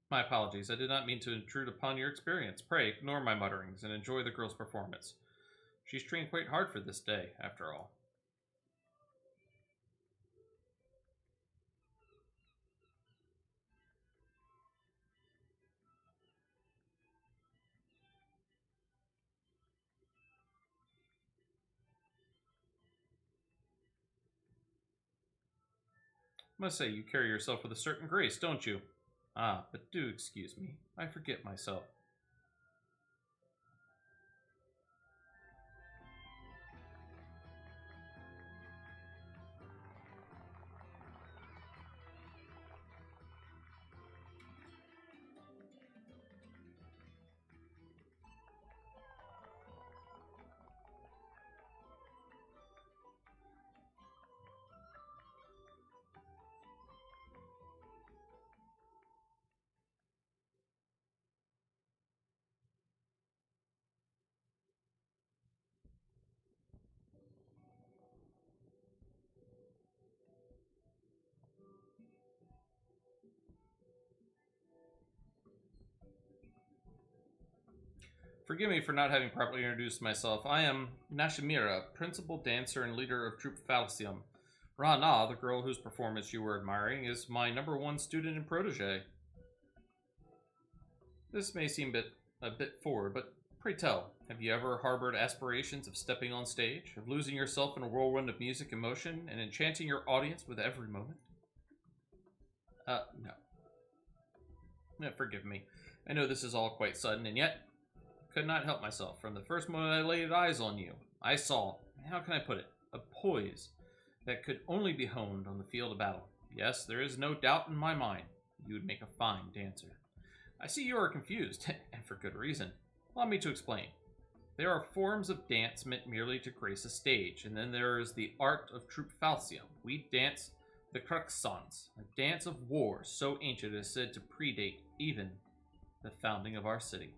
A: My apologies. I did not mean to intrude upon your experience. Pray, ignore my mutterings and enjoy the girl's performance. She's trained quite hard for this day, after all. Must say, you carry yourself with a certain grace, don't you? Ah, but do excuse me. I forget myself. Forgive me for not having properly introduced myself. I am Nashimira, principal dancer and leader of Troupe Falcium. Rana, the girl whose performance you were admiring, is my #1 student and protege. This may seem a bit forward, but pray tell, have you ever harbored aspirations of stepping on stage, of losing yourself in a whirlwind of music and motion, and enchanting your audience with every moment? No. Forgive me. I know this is all quite sudden, and yet could not help myself. From the first moment I laid eyes on you, I saw, how can I put it, a poise that could only be honed on the field of battle. Yes, there is no doubt in my mind you would make a fine dancer. I see you are confused, and for good reason. Allow me to explain. There are forms of dance meant merely to grace a stage, and then there is the art of Troupe Falcium. We dance the chronicles, a dance of war so ancient it is said to predate even the founding of our city.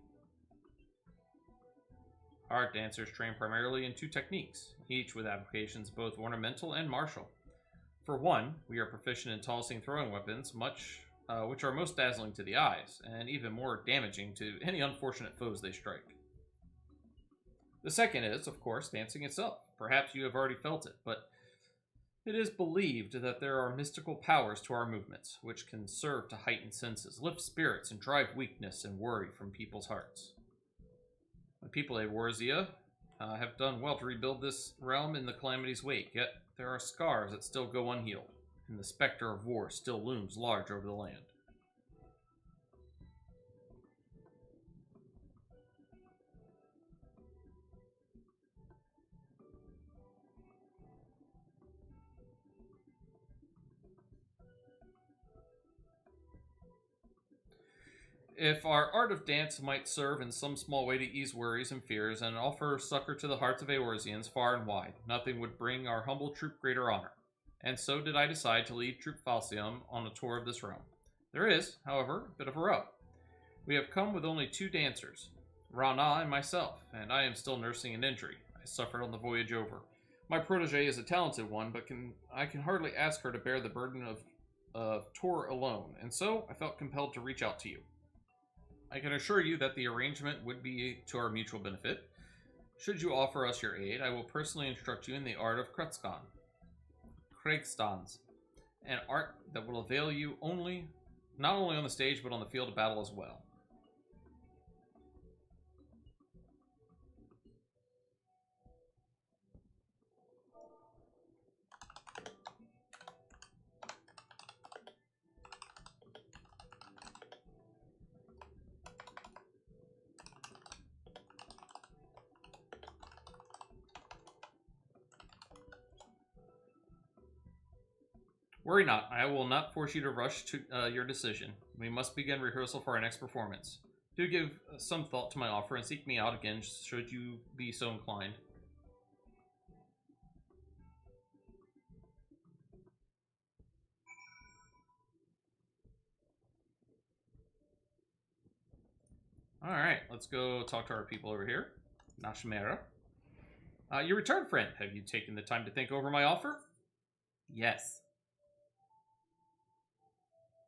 A: Our dancers train primarily in 2 techniques, each with applications both ornamental and martial. For one, we are proficient in tossing throwing weapons, which are most dazzling to the eyes, and even more damaging to any unfortunate foes they strike. The second is, of course, dancing itself. Perhaps you have already felt it, but it is believed that there are mystical powers to our movements, which can serve to heighten senses, lift spirits, and drive weakness and worry from people's hearts. The people of Warzia have done well to rebuild this realm in the calamity's wake, yet there are scars that still go unhealed, and the specter of war still looms large over the land. If our art of dance might serve in some small way to ease worries and fears and offer succor to the hearts of Eorzeans far and wide, nothing would bring our humble troop greater honor. And so did I decide to lead Troupe Falcium on a tour of this realm. There is, however, a bit of a rub. We have come with only 2 dancers, Rana and myself, and I am still nursing an injury I suffered on the voyage over. My protege is a talented one, but I can hardly ask her to bear the burden of tour alone, and so I felt compelled to reach out to you. I can assure you that the arrangement would be to our mutual benefit. Should you offer us your aid, I will personally instruct you in the art of Kriegstans, an art that will avail you not only on the stage, but on the field of battle as well. Worry not, I will not force you to rush to your decision. We must begin rehearsal for our next performance. Do give some thought to my offer and seek me out again should you be so inclined. Alright, let's go talk to our people over here. Nashimera. You returned, friend. Have you taken the time to think over my offer? Yes.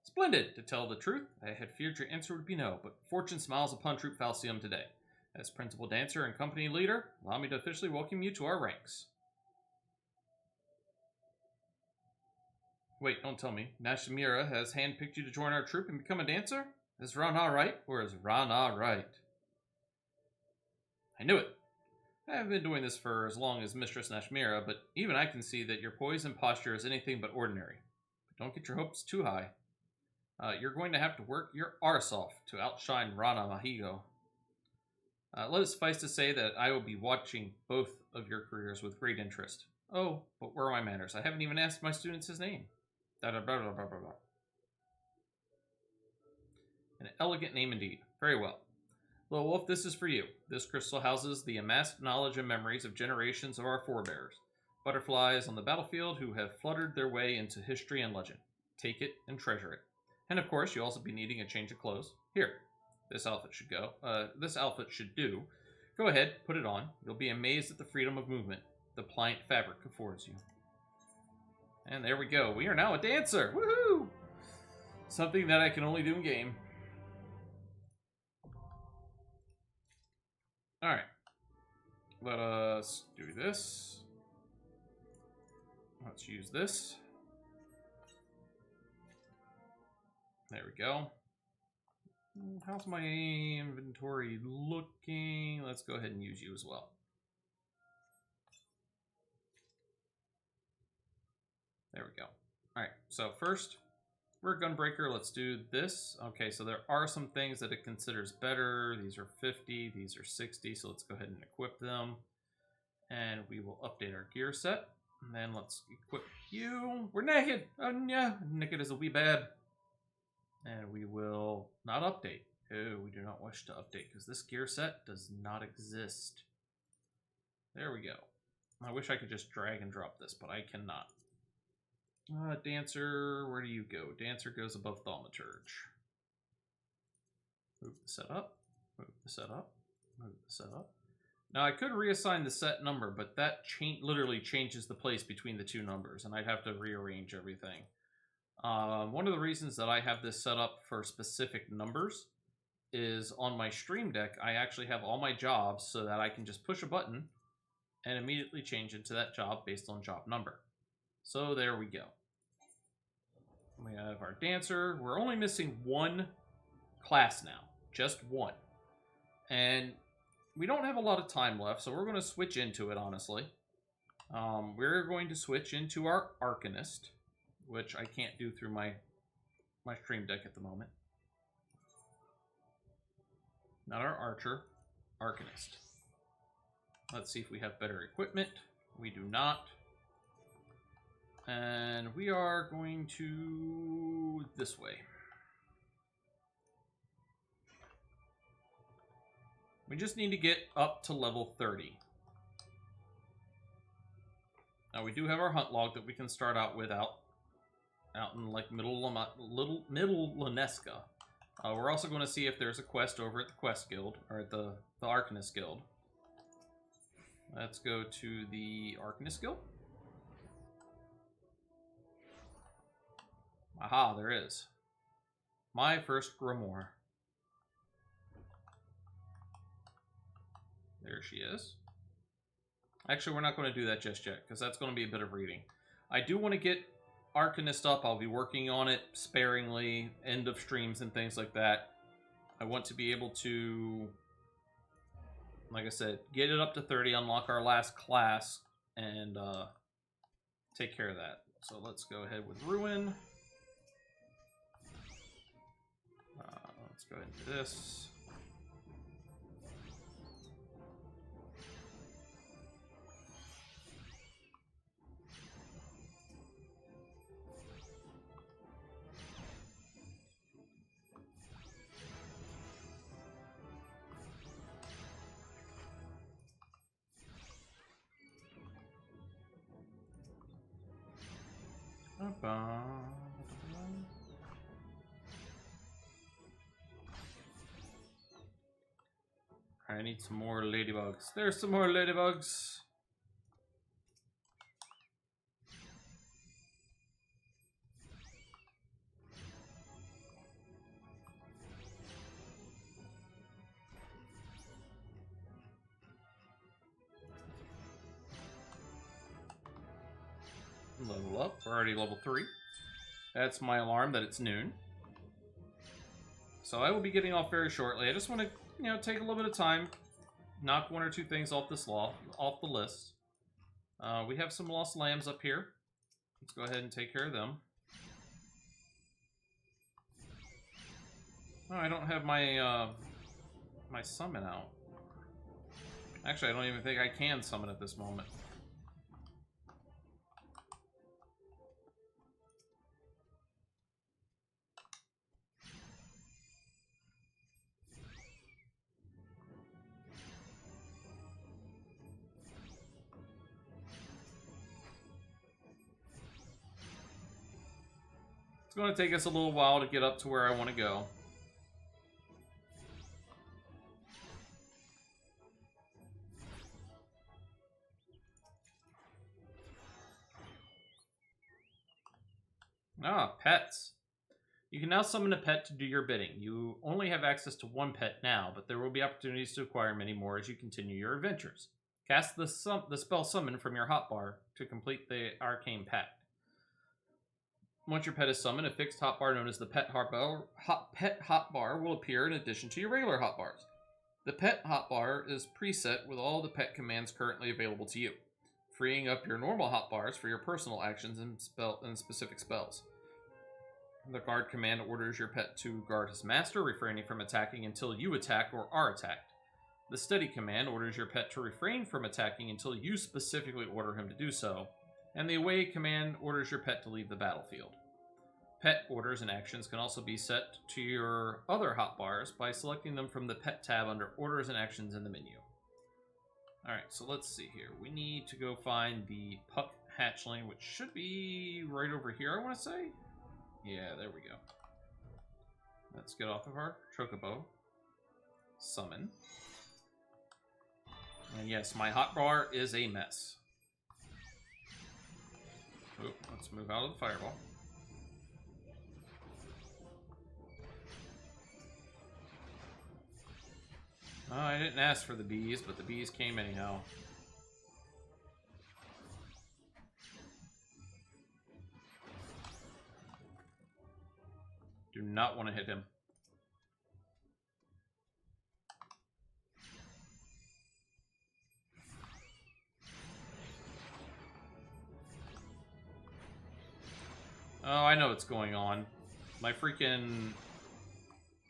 A: Splendid! To tell the truth, I had feared your answer would be no, but fortune smiles upon Troupe Falcium today. As principal dancer and company leader, allow me to officially welcome you to our ranks. Wait, don't tell me. Nashimira has handpicked you to join our troupe and become a dancer? Is Rana right, or is Rana right? I knew it. I haven't been doing this for as long as Mistress Nashimira, but even I can see that your poise and posture is anything but ordinary. Don't get your hopes too high. You're going to have to work your arse off to outshine Rana Mahigo. Let it suffice to say that I will be watching both of your careers with great interest. Oh, but where are my manners? I haven't even asked my students his name. Blah, blah, blah, blah, blah, blah. An elegant name indeed. Very well. Lil'Wolf, this is for you. This crystal houses the amassed knowledge and memories of generations of our forebears. Butterflies on the battlefield who have fluttered their way into history and legend. Take it and treasure it. And of course, you'll also be needing a change of clothes. Here, this outfit should go. This outfit should do. Go ahead, put it on. You'll be amazed at the freedom of movement the pliant fabric affords you. And there we go. We are now a dancer. Woohoo! Something that I can only do in game. Alright. Let us do this. Let's use this. There we go. How's my inventory looking? Let's go ahead and use you as well. There we go. Alright, so first, we're a gunbreaker. Let's do this. Okay, so there are some things that it considers better. These are 50, these are 60, so let's go ahead and equip them. And we will update our gear set. And then let's equip you. We're naked! Oh, yeah, naked is a wee bad. And we will not update. Oh, we do not wish to update because this gear set does not exist. There we go. I wish I could just drag and drop this, but I cannot. Dancer, where do you go? Dancer goes above Thaumaturge. Move the set up. Move the set up. Move the set up. Now, I could reassign the set number, but that literally changes the place between the two numbers, and I'd have to rearrange everything. One of the reasons that I have this set up for specific numbers is on my Stream Deck, I actually have all my jobs so that I can just push a button and immediately change into that job based on job number. So there we go. We have our dancer. We're only missing one class now. Just one. And we don't have a lot of time left, so we're going to switch into it, honestly. We're going to switch into our Arcanist, which I can't do through my Stream Deck at the moment. Not our Archer, Arcanist. Let's see if we have better equipment. We do not. And we are going to this way. We just need to get up to level 30. Now we do have our hunt log that we can start out with out in like middle Lunesca. We're also going to see if there's a quest over at the Quest Guild, or at the Arcanist Guild. Let's go to the Arcanist Guild. Aha, there is. My first grimoire. There she is. Actually, we're not going to do that just yet, because that's going to be a bit of reading. I do want to get Arcanist up. I'll be working on it sparingly, end of streams and things like that. I want to be able to, like I said, get it up to 30, unlock our last class, and take care of that. So let's go ahead with Ruin. Let's go ahead and do this. I need some more ladybugs. There's some more ladybugs. Level up. We're already level 3. That's my alarm that it's noon. So I will be getting off very shortly. I just want to, take a little bit of time, knock one or two things off off the list. We have some lost lambs up here. Let's go ahead and take care of them. Oh, I don't have my my summon out. Actually, I don't even think I can summon at this moment. It's going to take us a little while to get up to where I want to go. Ah, pets. You can now summon a pet to do your bidding. You only have access to one pet now, but there will be opportunities to acquire many more as you continue your adventures. Cast the spell Summon from your hotbar to complete the Arcane Pact. Once your pet is summoned, a fixed hotbar known as the Pet Hotbar will appear in addition to your regular hotbars. The Pet Hotbar is preset with all the pet commands currently available to you, freeing up your normal hotbars for your personal actions and specific spells. The guard command orders your pet to guard his master, refraining from attacking until you attack or are attacked. The steady command orders your pet to refrain from attacking until you specifically order him to do so. And the away command orders your pet to leave the battlefield. Pet orders and actions can also be set to your other hotbars by selecting them from the pet tab under orders and actions in the menu. Alright, so let's see here. We need to go find the puck hatchling, which should be right over here, I want to say. Yeah, there we go. Let's get off of our chocobo. Summon. And yes, my hotbar is a mess. Oh, let's move out of the fireball. Oh, I didn't ask for the bees, but the bees came anyhow. Do not want to hit him. Oh, I know what's going on. My freaking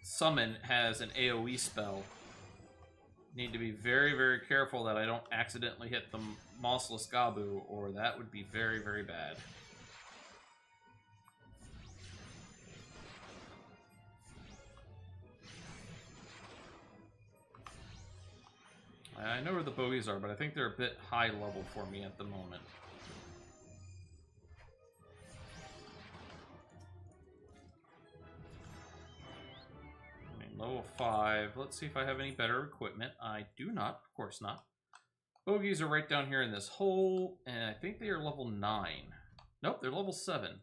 A: summon has an AoE spell. Need to be very, very careful that I don't accidentally hit the Mossless Gabu, or that would be very, very bad. I know where the bogeys are, but I think they're a bit high level for me at the moment. Level 5. Let's see if I have any better equipment. I do not. Of course not. Bogeys are right down here in this hole, and I think they are level 9. Nope, they're level 7.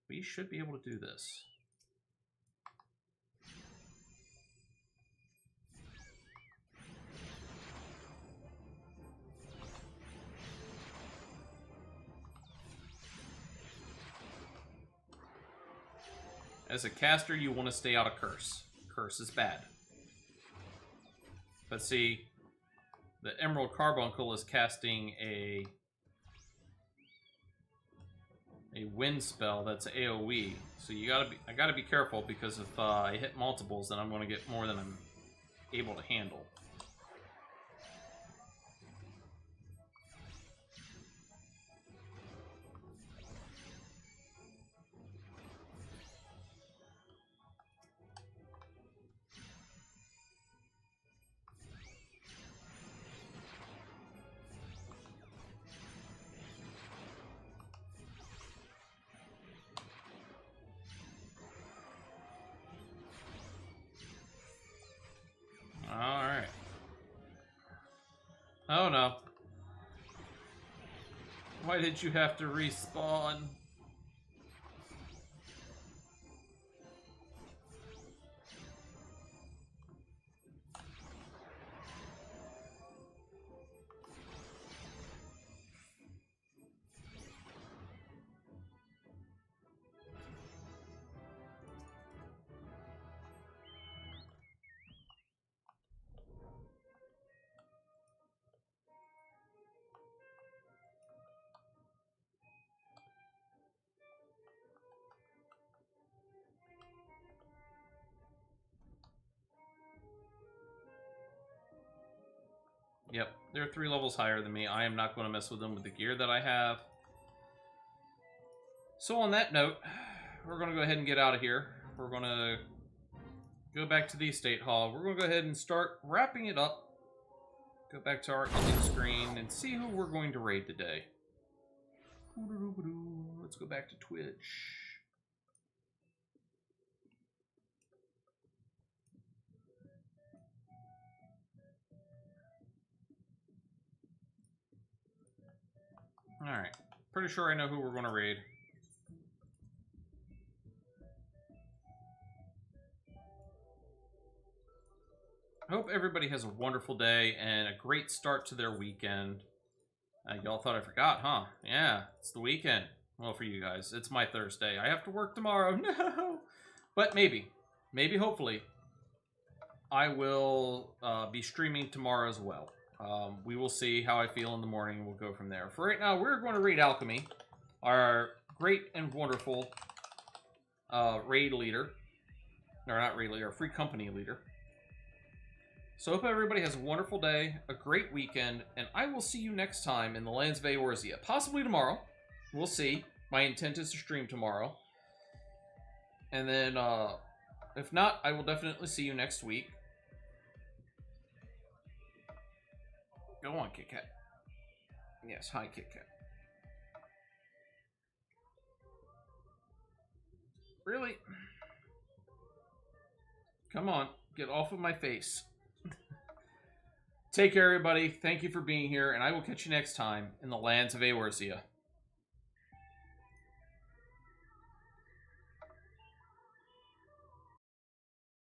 A: We should be able to do this. As a caster, you want to stay out of Curse. Curse is bad. But see, the Emerald Carbuncle is casting a wind spell that's AoE. So I gotta be careful, because if I hit multiples, then I'm going to get more than I'm able to handle. Alright. Oh no. Why did you have to respawn? Yep, they're 3 levels higher than me. I am not going to mess with them with the gear that I have. So on that note, we're going to go ahead and get out of here. We're going to go back to the estate hall. We're going to go ahead and start wrapping it up. Go back to our ending screen and see who we're going to raid today. Let's go back to Twitch. Alright. Pretty sure I know who we're going to raid. I hope everybody has a wonderful day and a great start to their weekend. Y'all thought I forgot, huh? Yeah, it's the weekend. Well, for you guys, it's my Thursday. I have to work tomorrow. No! But maybe, hopefully, I will be streaming tomorrow as well. We will see how I feel in the morning. We'll go from there. For right now, we're going to raid Alchemy, our great and wonderful raid leader. Or not raid leader, free company leader. So hope everybody has a wonderful day, a great weekend, and I will see you next time in the lands of Eorzea. Possibly tomorrow. We'll see. My intent is to stream tomorrow. And then, if not, I will definitely see you next week. Go on, Kit Kat. Yes, hi, Kit Kat. Really? Come on, get off of my face. Take care, everybody. Thank you for being here, and I will catch you next time in the lands of Eorzea.